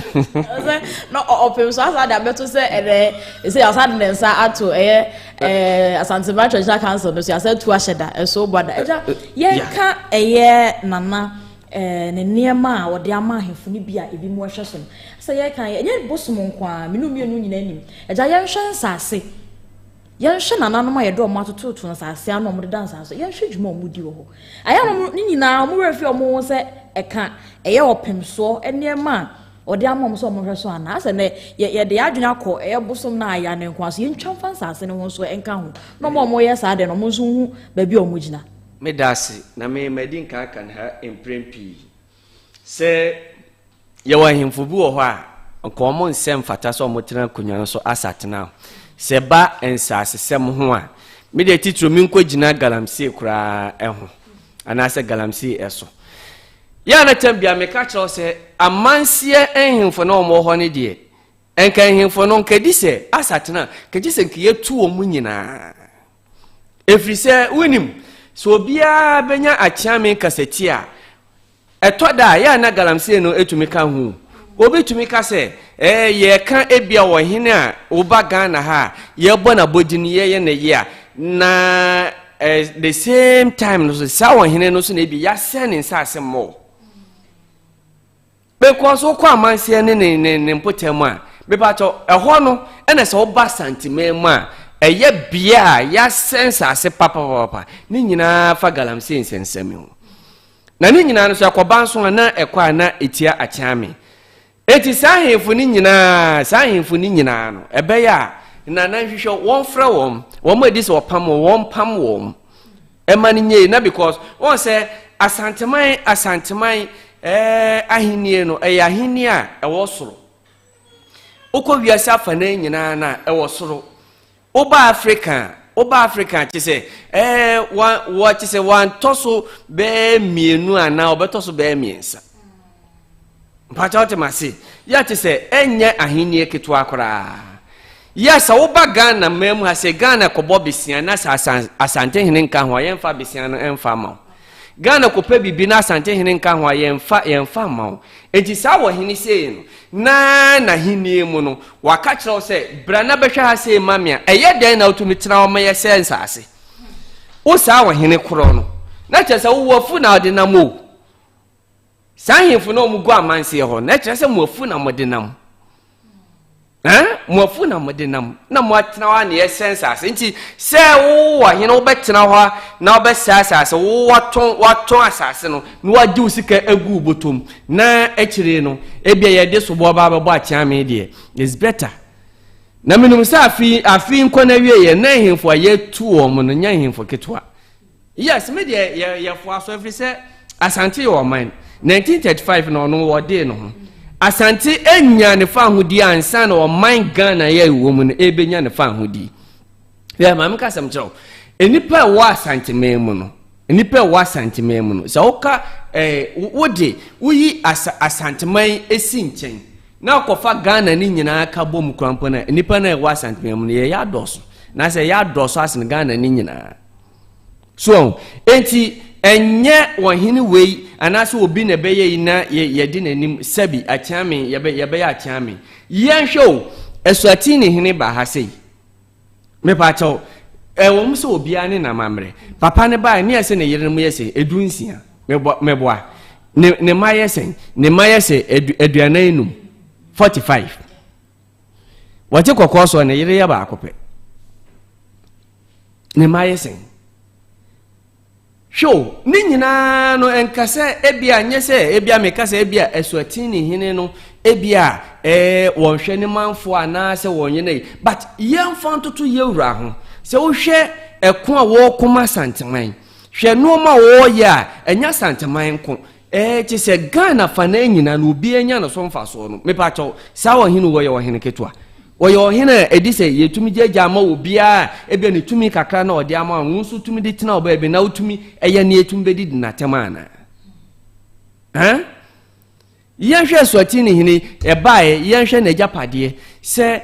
no opem so asa da beto se se asa de nsa ato Asanteman Church Council no so asa tu ahyeda eso boda ye ka nana ne niema a wode ama ahemfo ni bia ebi mu hwe so se ye ka ye Abosom nkwa menu mienu nyina nim eja ye hwe nsase ye hwe nananom a ye do mo atototo nsase ano mo de dansa so ye hwe dwuma mo di wo ho aya no ni nyina mo refi mo se eka eye opemso eniema ode amom so mo hwe so ana ase ne ye de adwena kɔ Abosom na aya ne nkwa so ye ntwamfa nsase ne ho so enka ho no mo ye sa de no mo so hu ba bi o mo gina me dasi na me medin kan ha emprempi se ye wa himfo bi wo ho a nko mo nsem fata so mo tena kunyan so asatena se ba ensase sem ho a me de titro mi nko gina galamsey kura eho ana se galamsey eso ya na tambia me ka kiro se amansie ehimfo na omo ho ne de enka ehimfo no nkedi se asatena kedi se nke yetu omu nyina efri se winim so bia benya achiame kaseti a etoda ya na galamsey no etumi ka hu obi tumi ka se ye ka ebia wo hene a oba Ghana ha ye bo na bodini ye na ye a na the same time no so sa wo hene no so na ebi ya send nsase mo because wo kwa amanse ne mpotem a be pa to eho no ene se oba Asanteman mu a eye bia ya sense ase papa ni nyina fa galamsey nsensem ho na ni nyina no so akoba nso na ekwa na etia achiame eti sahemfo ni nyina no ebe ya na hwehwe won fra won edi se opam won pam won ema ni nye na because won say Asanteman ahenie no ahenie a ewo soro ukọ wiase afa na nyina na ewo soro oba Africa chise wa chise wan toso be mienu ana obetoso be miensa mpacha otemase ya chise enye ahenie ketu akora ya sa oba Ghana memu ha se Ghana ko bobisia na sa Asanteman nka ho yemfa bisia no emfa ma Ghana kope bibi na Asantehene nka ho yemfa ma enti sa wo hene sei no na henie mu no waka kyerɛw sɛ bra na bɛhwɛ ha sei mamia ɛyɛ den na otumi tena wo mɛyɛ sɛ nsase wo sa wo hene korɔ no na kyerɛ sɛ wo wafu na ɔde nam o sa hemfo na ɔmu go amanse hɔ na kyerɛ sɛ mo wafu na mo de nam Mwafu na modinam na mwatena wa ni essence nti se wo hene wo betena hɔ na wo besasa ase wo waton asase no na wadi usika egu botom na ekire no ebia ye de so bo ba bɛbɔ atiame de is better na minum sa afi nkɔ na wie ye na hemfo ye tu wo mo no nya hemfo ketwa yes me de ye fo aso afri se Asante yo man 1935 no no wo de no ho Asante enya ne fa hodi ansa na o man Ghana ya wo mu no ebenya ne fa hodi ya ma mka sam kyerɛw enipa wo Asanteman mu no enipa wo Asanteman mu no sɛ woka wode uyi Asanteman esi nkyɛn na akɔfa Ghana ni nyinaa ka bom krampo na enipa na wo Asanteman mu no ye ya dɔso na sɛ ya dɔso asen Ghana ni nyinaa so enti enye wahini wei anase obi na beye ina ye di nanim sabi atiame ye be ya atiame yenhwe esuati ni hene ba ha sei me pa chaw wo so obi ane na mamre papa ne ba ne yese ne yere mu yese edunsia meboa ne mayese aduananum 45 wate kokoso ne yere ya ba akopɛ ne mayese show ni nyina no enkase ebia nyese ebia mekase ebia esuatini hene no ebia wonhwe ne manfo ana se wonye but yemfa ntoto yewura ho se wo hwe eko a wo koma Asanteman hwe no ma wo ya enya Asanteman ko ti se Ghana fa na nyina no obi enya no so mfa so no mepa chaw sa wo hene wo ye wo hene ketwa Oyo hina edise yetumi jeja ama obia ebe ne tumi kakra na ode ama nso tumi de tena oba ebe na utumi eye ne etumi bedi na temana yenhwe swati ne hini ebae yenhwe na japade se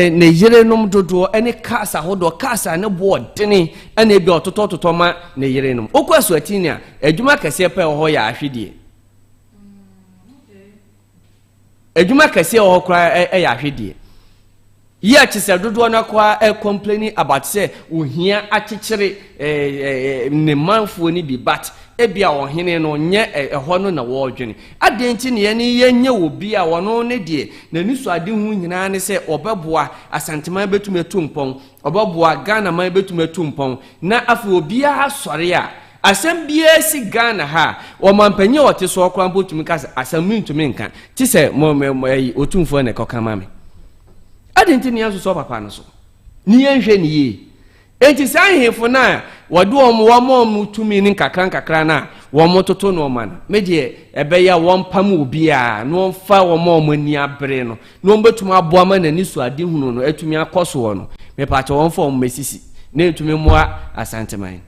ne yire nom dodo ene kasa hodo kasa ne bo dene ene ebi ototo ma ne yire nom okwa swati ne a adwuma kase pe ho ya ahwedie adwuma kase ho kra ya ahwedie Yeah, chise dodo na kwa complaining about say ohia akekere ne manfo ni bi but ebia ohene no nye ho no na wo dwene adenti ne ye yenye obi a wono ne de na niso ade hu nyina ne se obeboa Asanteman betumetu mpon obeboa Ghana man betumetu mpon na afu obi a sore a asem bia si Ghana ha o mampanye wote so okran botumi kasa asem ntumi nka ti se Otumfuo ne kokama me adenti ni aso so papa no so ni yenhwe ni ye enti san hefo na wode wo tumi ni kakra na wo mototo no man meje ebeya wo mpam obi a no mfa wo ni abre no no betum aboa ma na ni so ade hunu no atumi akoso wo no me pa che wo mfa wo mesisi na etumi moa Asanteman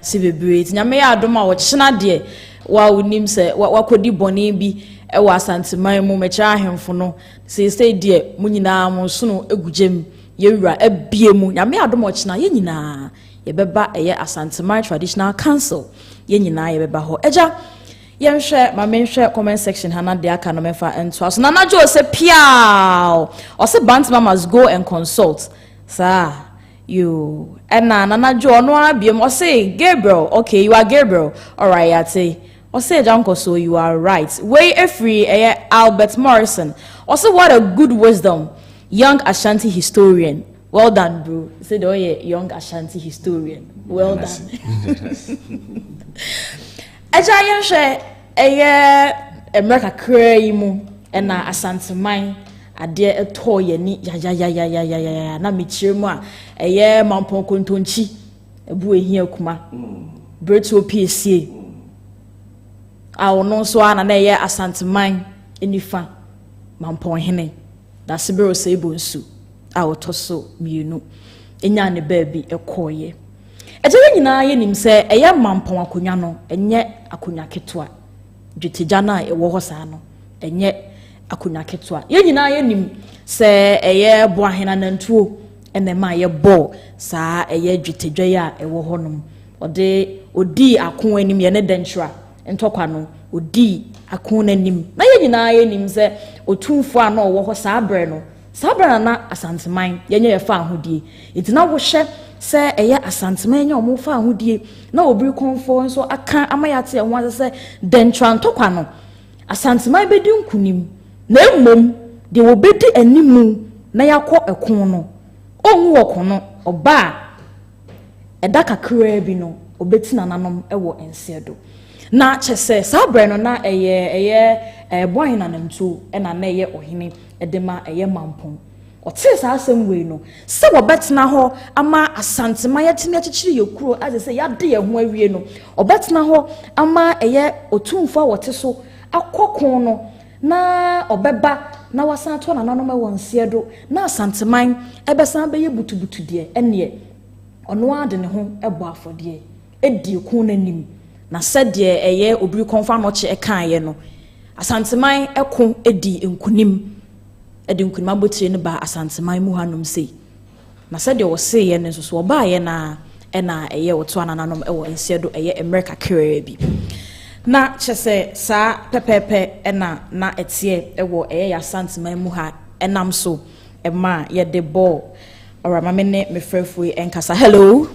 sibebre nyame ya adoma wo kyena de wa unim se wakodi bone bi ewa Asanteman mu mecha ahemfo no se de munyina mo so no egugem yewura ebie mu nyame adom ochina ye nyina ye beba eye Asanteman Traditional Council ye nyina ye beba ho eja yenhwe ma menhwe comment section hana de aka no mefa ento aso nana jo se piao o se Bantamahene must go and consult sir you nana jo no abiem o say Gabriel okay you are Gabriel all right yate o say Janko so you are right way free Albert Morrison o say what a good wisdom young Ashanti historian well done bro say oh yeah young Ashanti historian well done aja yenhwe America krai mu na Asanteman ade eto ye ni ya na mechire mu a mampon kontonchi ebu ehia kuma bretu PSA awono so ana na Asanteman enifa mampon hene da sibero sebo nsu awotoso mienu enya ne baabi ekoye ejewe nyina ye nim se mampon akonya no enye akonya ketwa dwetija na ewo ho saa no enye akonya ketwa ye nyina ye nim se bo ahena nantuo ene ma ye bo saa dwetejwa ya ewo ho nom odi akon anim ye ne denchra ntokwa no odi akon anim na ye nyina ye nim se Otumfuo ana owo ho saabre no saabre na Asanteman yenye ye fa ahodie itina wo hye se eye Asanteman nya omo fa ahodie na obiri konfo nso aka amayate ho ase denchra ntokwa no Asanteman bedi nkunim na emom de obedi animu na yakọ ekon no onwu okono oba eda kakra bi no obeti Nananom ewo ensiedo na chese sabre no na eye boy nanamtu ena na eye ohene edema eye mampon ote sa asem we no se wo betena ho ama Asanteman yetimi achichiri yekuro ase se yade ye ho awie no obetena ho ama eye Otumfuo wote so akokon no na obeba na wasan to Nananom ewo ensiedo na Asanteman ebesan beye butubutu de ene ono ade ne ho ebo afode edi ku nanim na sede eye obiri konfa no che ekan ye no Asanteman eko edi nkunim abotire ne ba Asanteman mu hanom sei na sede wo sei ye ne so oba ye na ena eye wo to Nananom ewo ensiedo eye America kere bi na chese sa pepepe ena na etie ewo eye Asanteman mu ha enam so ema ye de ball or mamene me frefui enkasa. Hello.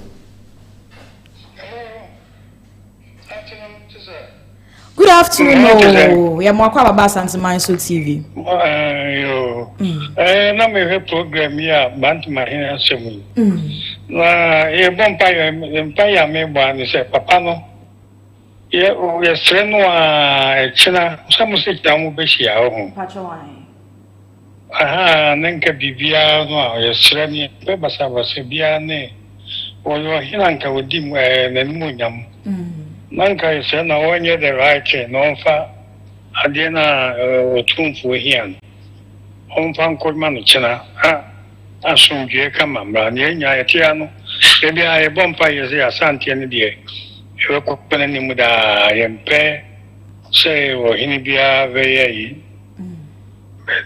Good afternoon. Ya mwakwa baba Asanteman so TV. Na me he program ya Bantamahene asemu. Na e bompa ya me bwa ni se papa no. Ye sre no a china samu se tamu be hia ho. Pacho wan. Nanka bibia no ye sre ni be basa bia ne. Oyo hinanka wodi na mu nyam. Nanka ye sre na wonye the right no fa ade na Otumfuo hian. Onfa nkorma no china asumdwe kama mra ne nya ye tia no e bia ye bompa ye se asante ne de e ko pene ni muda ye mpe se wo hini bia ve yi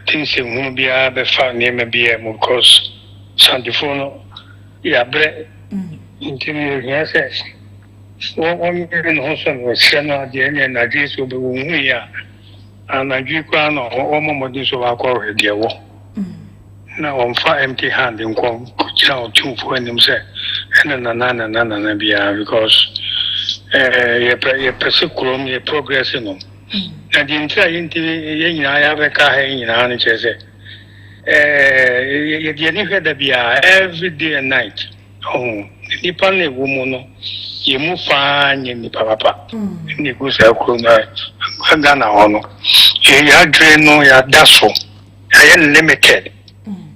tinse mu bia be fa ne me bia mu cause sandifono ya bre intini ye se wo mi no hoso no sena de ne na jesu be wo hu ya anadwi kwa no o momodi so akọ hede wo na onfa empty hand nkom kira Otumfuo anim se ena na bia because ye persecurum ye progress no na di ntia yinti ye nyina ya be ka ha nyina ne chese ye di ni hweda bia every day and night ni pan le wo mu no ye mu fa nye ni papa ni go se akro na Ghana ono ya dre no ya daso ya limited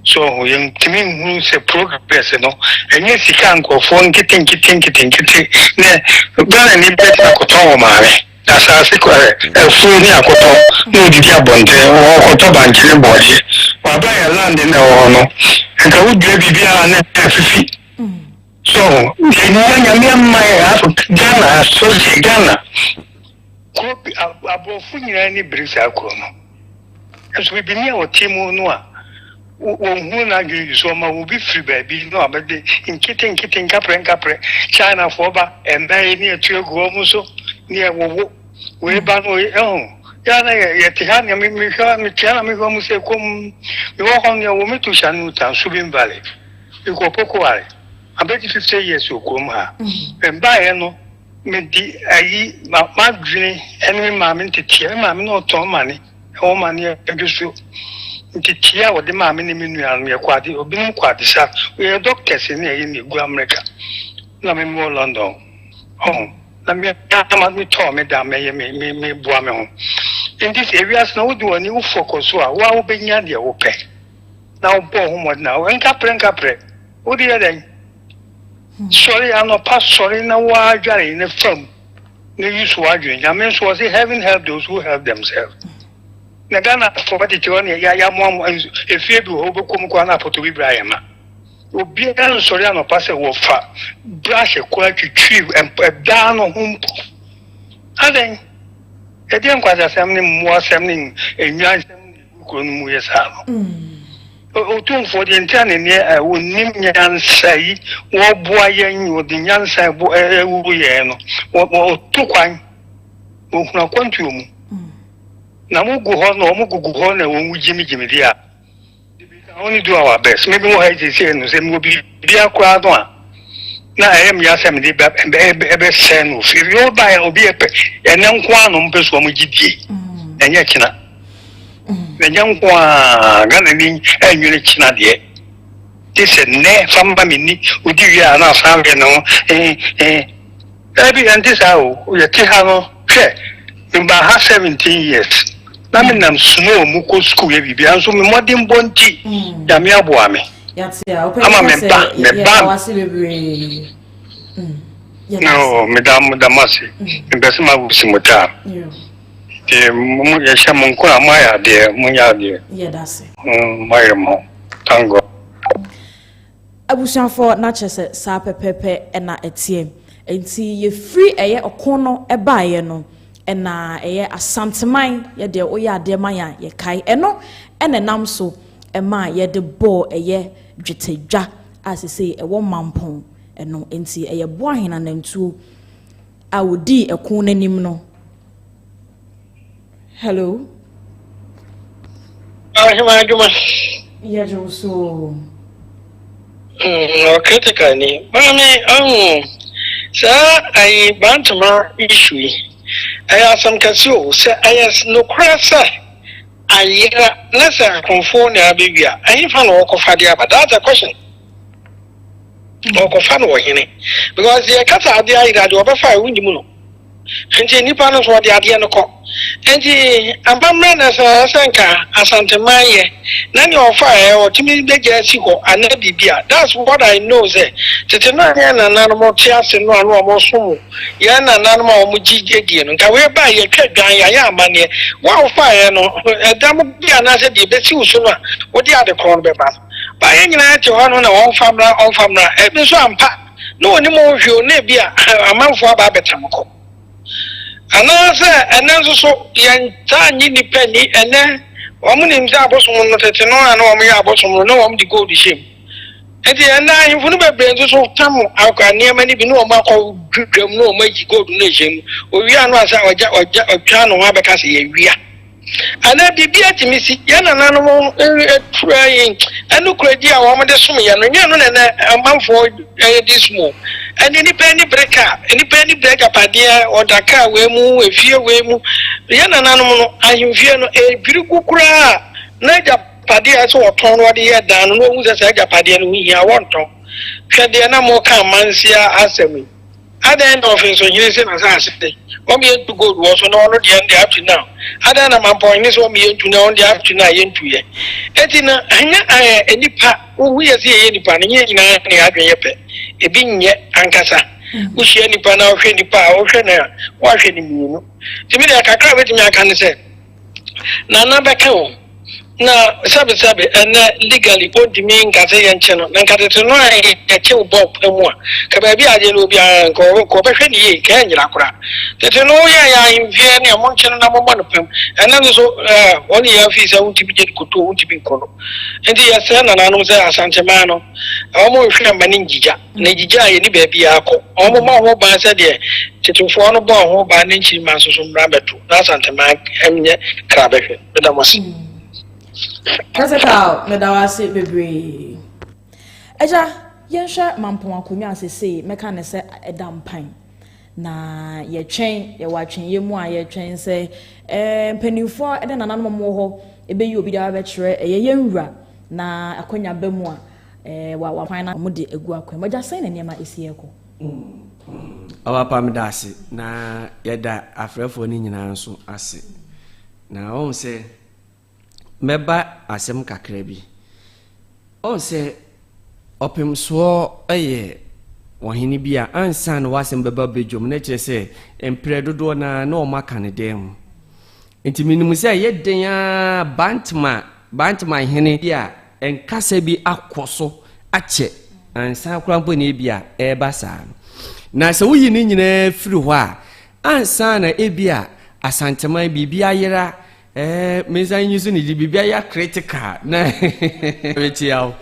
so yen timi hu se progress no enye sika nkofo nkiti ne Ghana ni bet na koton maare asase ko fu ni akoto no didi abonte o koto banki ne bodi wa ba ya land na ono nka wudwe bibia na fifi so nya mai aso Ghana so Ghana ko abofu nyina ni brisa akro no eso bi ni o timu no a hu na gidi so ma wo bi free baby no abede nkiti nkapre China for ba endai ni etu egu omu so ni ewowo we ba no ya na ye ti ha ni mi China mi go mu se kom mi wo kon ni wo mi tu shanu ta subin valley iko poko wale abedi 50 years okom ha emba ye no me di ayi ma dwene ene ma me ntetie ma me no to mane o mane egusu ntetie wo de ma me ne menua no ye kwade obi mu kwade sa we doctors ne ye ne gu America na me mo London na me ta me to me da me me bua me ho in this areas na wo do ani wo focus wa wo benya de wo pe na wo bo ho mo na wo nkapre wo di ya sorry, I'm not past sorry na wa jare in the firm. No use wa jare. I mean, so say heaven help those who help themselves. Na Ghana for what it on ya mo if you be hobo kom kwa na poto bi Brian ma. Obi an sorry no pass wo fa. Brush kwa twitwi da no humpo. Aden. E dey nkwa asem ni mo asem ni enwa asem ni ko no mu yesa no. Otumfuo the entire near wonim nyansai wo boa yen wo the nyansai bo ewu ye no wo tukwan wo kuna kwantu mu na mo go ho no mo gugu ho na wo jimi dia only do our best maybe mo haje say no say mo bi akwa do a na ayem ya sem di ebe sen no fi yo ba obi epe ene nkwa no mpe so mo gidie enye kina enye nkwa gana ni enwere kina de this ne famba mini odi wi ana sanwe no ebi antisa o ye ti ha no hwe mba ha 17 years na me nam suno mu ko school ye bibia nso me modern bonti ya me aboa me ama me ba no madam masi mbese ma busimuta mu ya shamu ko amaya de mu ya de that's it mayemo tango abusanfo na chese sa pepepe na etie enti ye free eye okono ebaaye no ena eye Asanteman ye de oya ade man ya ye kai eno ene nam so ema ye de bo eye dwetedwa asese ewo mampon eno enti eye bo ahena nantuo awodi ekon nanim no. Hello ahimajuma ya joso critically mami sa ai bantama issue I have some casio, say I have no crasa. I less a conform baby. I found walk of Hadia, but that's a question. Walk of fun or in it. Because the cats are the idea to over 5 windy moon. And the Nippons were the idea no call. And the Abamran as a Sanka, Asanteman, none of fire or Timmy Begasico, and Nebby beer. That's what I know, say. Tetanarian and animal tears and one more soon. Yan and animal Muji and can buy a cat guy, money. Wow, fire, no, a damn be an answer the best you sooner. What the other corn paper. By any night to one on a family, every swamp. No anymore, you never a month for a babetamco. And also, young tiny penny, and then woman in Abosom not at no and me Abosom no one to go to shame. At the end, I have never been so time. I can near many be no Marco no make go to nation, or we are not our channel because we are. And then be at me, see, young and animal trying and look at the woman the swimming and a month for this more. And any penny breaker padia or Dakar we move a fear we move. Yan an animal, I am fear no a beautiful cry. Naja padia so upon what he had done, no who's a saga padia we here want to. Shall the animal come and see us me. At the end of it, so you say, as I said, what me to go was on all the end up to now. I don't know my point is what me to know on the afternoon to ye. Etina, I any part we are seeing any pan in the a being yet ankasa. We see any pan out any power, wash any meal. To me, like I can't wait me, I can say. Nana back home. Now, Sabi, and legally, what do you mean, Gazayan channel? And Catatono, a chill bob and more. Cababi, I will be a corporation, ye can you? The Tenoya in Vienna, a month and number one of them, and then so only a fees I want to be good to be called. And the Asan and Anosa Asanteman, almost Maningija, Nejija, any baby, almost more by said, to form a ball by Ninchi Masus from Rabbit, that's Antamak, and Crabbage, but I was. Kaseka medawase bebre eja yenhwe mampon akonya asese meka ne se edampan na ye twen ye watwen ye mu a ye twen se mpanifo ede nananom mo ho ebeyi obi da ba kire ye yenwura na akonya ba mu a wa kwan na mo de egu akwan moja sen na niam esi eko awa pam dase na yeda afrefo ni nyina nso ase na o se meba asem kakra bi o se opemso eye wohini bia ansa na wasem beba bejom na kire se empredodo na o maka ne dem entiminum se yeden ya Bantamahene bia enkasa bi akoso ache ansa krampo ne bia eba saa na se wuyi ni nyina firi ho a ansa na ebia Asanteman bibia yera mesan use ni bibia ya critical na wetia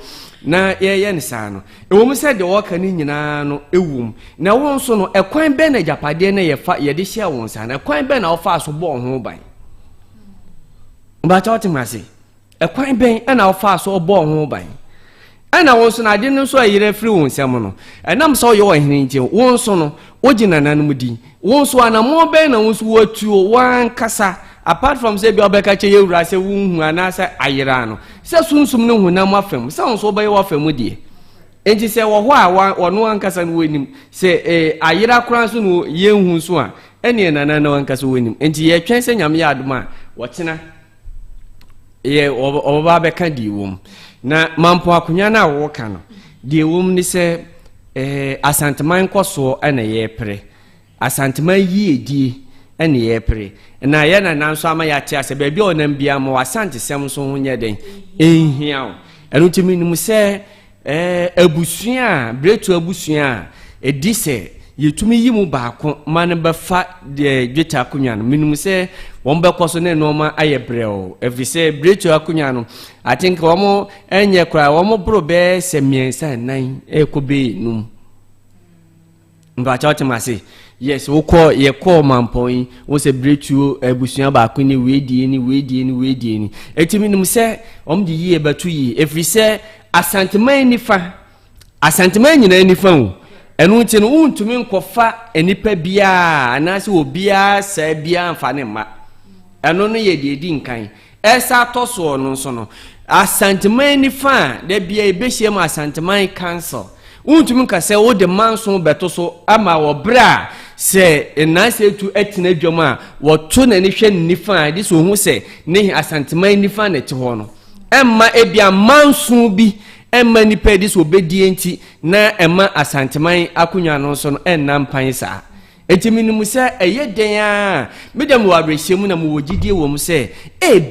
na ye ne sa no ewom se de woka ni nyina no ewum na won so no ekwan be na japade na ye fa ye de hia won sa na ekwan be na ofa so bo ho ban ba cha otimase ekwan be na ofa so bo ho ban ana won so na de no so ayire free won sem no enam so yo ohene nti won so no ogina nanum di won so anamo be na won so watuo wan kasa apart from say be obeka che yewura se wunhu anasa ayira no se sunsum no hunam afam se won so be wafam die enti se wo ho a wono ankasa no wanim se ayira kran so no yenhu so a ene nana na ankasa wanim enti ye twen se nyame ya adoma wo kina ye oba be ka di wom na mampo akonya na wo ka no di wom ni se Asanteman kwaso ana ye pre Asanteman yi edi ene ye pre na ye na nanso ama ya tia se baabi onam bia mo asante sem so ho nye den ehia o enu timi nim se abusua bretu abusua edi se yetumi yimu baako man befa de dweta akonya no minum se won bekoso ne no ma aye breo every say bretu akonya no I think womo enye kra womo bro be se miensa nan ekobe num mba chawote mase yes woko ye call mampon wo se bretu abusua baako ni wedi ni etimi num se om di yi ebatu yi every say Asanteman nyina ni fa o enu nti no untumi nkofa enipa bia anase obia sa bia mfa ne ma enu no ye de di nkan esa toso no so no Asanteman ni fa de bia ebehie ma Asanteman council untumi nka se wo de manso beto so ama wo bra se enase tu etina dwom a wo to na ni hwe ni fa de so hu se ne Asanteman ni fa na ti ho no emma ebia manso bi emma ni pedi so obedie nti na emma Asanteman akonya no so no enam pan sa etimi ni mu se eye den a medam wa abrehye mu na mu wogidie wo mu se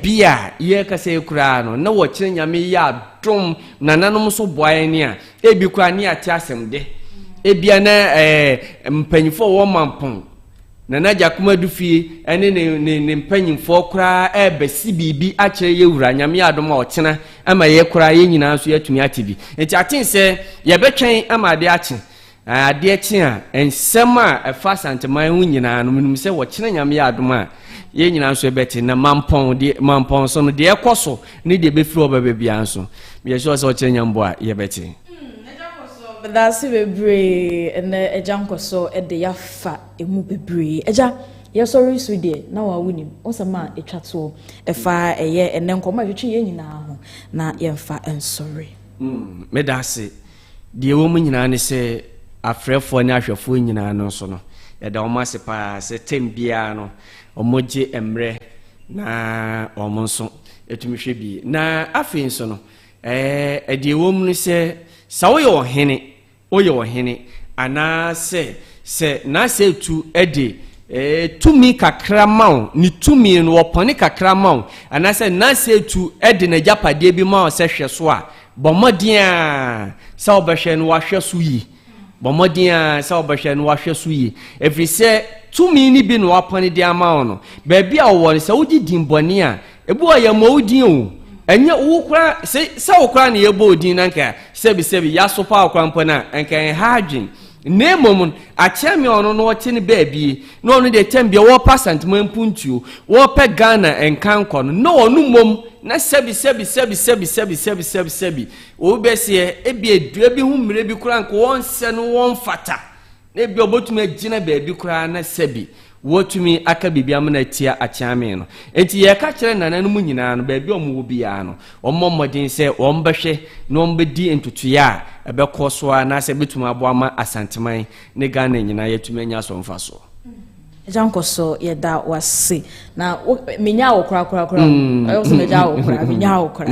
bia ye ka se kura no na wo kire nyame ya dom nananom so boaye ni a ebi kura ni ati asem de ebia na mpanyifo wo mampon nana jakuma du fie ene ne mpanyimfo kura besi bibi a kire ye wura nyame ya dom a okena ama ye kura ye nyina so yatumi atibi enti atin se ye betwen ama de achi ade achi a ensem a efa Asanteman hu nyina no minum se wo kena nyame ya dom a ye nyina so beti na mampon so no de ekoso ni de be firi oba bia nso me sure se wo kena nyambo a ye beti that's bebre and ejankoso e de yafa emu bebre eja ye sorry so de na wa wunim osama etwato efa eye ene nkoma hwetwe ye nyina ho na ye mfa ensori me dase de wo mu nyina ne se afrefo ne ahwefo nyina no so no ye da oma se pa se tembia no omoje emre na omonso etumi hwe bi na afin so no de wo mu ne se sawo ye ohene oye ohene ana se na se tu ede tumi kakra mawo ni tumi no opone kakra mawo ana se na se tu ede na japade bi mawo se hwe so a bomodia sa obehwe no wahwe so yi bomodia sa obehwe no wahwe so yi every se tumi ni bi no opone dia mawo no ba bia wo se wodi dimbone a ebu oye mawudin o enye wo kura se wo kura ne yebo odin nanka sebi ya sopa okra mpona enka ha adwin nemom achemi ono no wote ne baabi no no de tembia wo Asanteman puntuo wo pe Ghana enkanko no onu mom na sebi wo besie ebi edua bi hu mire bi kura nko won se no won fata na ebi obotum agina baabi kura na sebi wotumi aka bibia amana tia achame no enti ye ka kire nananom nyina no baabi omo bia no ommodin se ombehwe no ombedi entutuya ebekoso a na se betuma aboama Asanteman ne Ghana nyina yetumi anya so mfaso ejankoso ye da wase na menya wo kura ayo so meja wo kura menya wo kura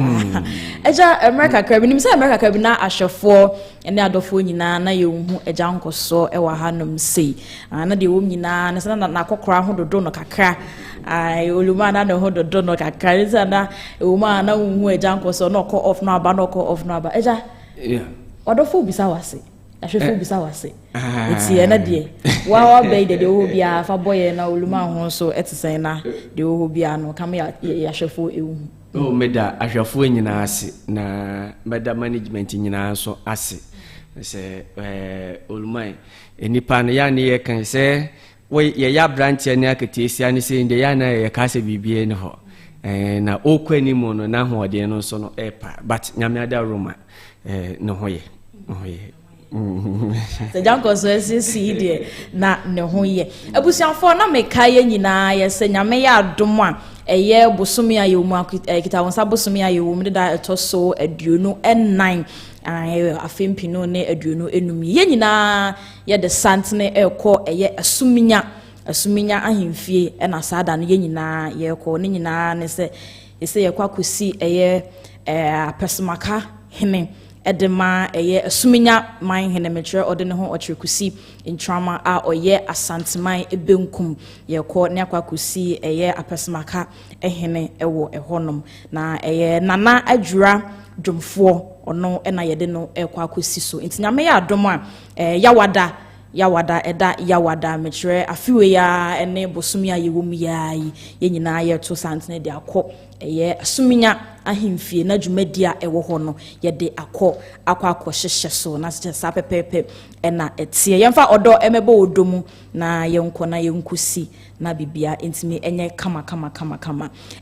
eja America krabi nim se America krabi na ahwefo ene adofo nyina na ye hu ejankoso e wa hanom sei na de wo nyina na se na kokora ho dodo no kakra ai oluma na ho dodo no kakra nza na ewuma na hu ejankoso no ko off no aba eja yeah adofo bisa wase ahwefo bisa wase eti na de wa be de wo bia fa boye na oluma ho so etisen na de wo bia no kam ya ahwefo ewu oh meda ahwefo nyina ase na meda management nyina so ase se oluma enipa no ya ne ye kan se we ye ya branch ne aketiesia ne se de ya na ye ka se bibie ne ho na okwani mu no na hoode no so no epa but nyame ada roma no hoye the janko so see de na ne hoye abusianfo na meka ye nyina ye se nyame ya adom a eye bosomi ayewum akita wonsa bosomi ayewum de da etoso aduonu enan afempino ne aduonu enum ye nyina ye de santene ekọ eye asuminya ahemfie na saada no ye nyina ye ekọ ne nyina ne se ye kwakosi eye apesemaka hene edema eye asuminya man hene metre ode ne ho otrekusi intrama a oye asanteman ebenkum ye ko ne akwakosi eye apesemaka ehene ewo ehonom na eye nana adwura dwomfo ono na yede no ekwakosi so intinyame ya adom a yawada eda yawada metre afiwe ya ene bosumi ayewum yayi ye nyina ye to santene de akọ eye asuminya ahemfie na dwumadia ewo ho no ye de akọ hyehye so na sa pepepe na etie yemfa odo emebe odomu na yenko na yenkusi na bibia intimi enye kama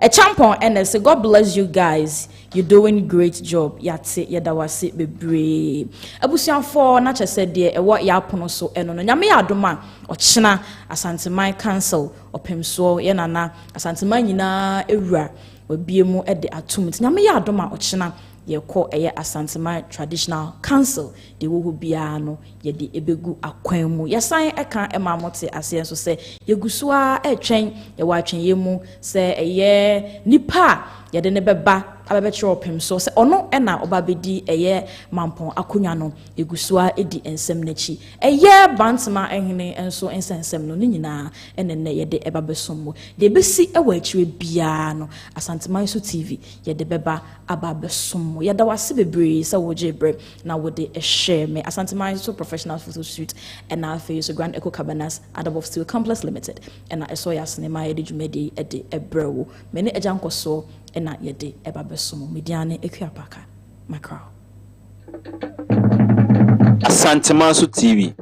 a champion and say God bless you guys, you're doing great job yate yedawase bebre abusianfo na chese de ewo ya pono so eno no nyame ya adoma ochena Asanteman council opemso ye nana Asanteman nyina ewura obiemu ede atum nyame ya adoma ochena ye ko eye Asanteman traditional council de wo bia no ye de ebegu akwan mu yesan eka emamote ase so se yegusoa etwen ye wa atwen yemu se eye nipa ye de ne beba abebetwe opem so se ono na obabedi eye mampon akonwa no yegusoa edi ensem nachi eye Bantamahene enso ensensem no nyina enenne ye de ebabesom de besi ewa akire bia no Asanteman so TV ye de beba ababesom ye da wase bebre se woje bre na wode share me Asanteman so professional photo shoot and na face so Grand Eco Cabanas Adverts Steel Complex Limited and na so ya cinema ye de dwumedi e de ebrewo me ne ejanko so ena yede ebabesomo mediane ekuapaka macro Asanteman TV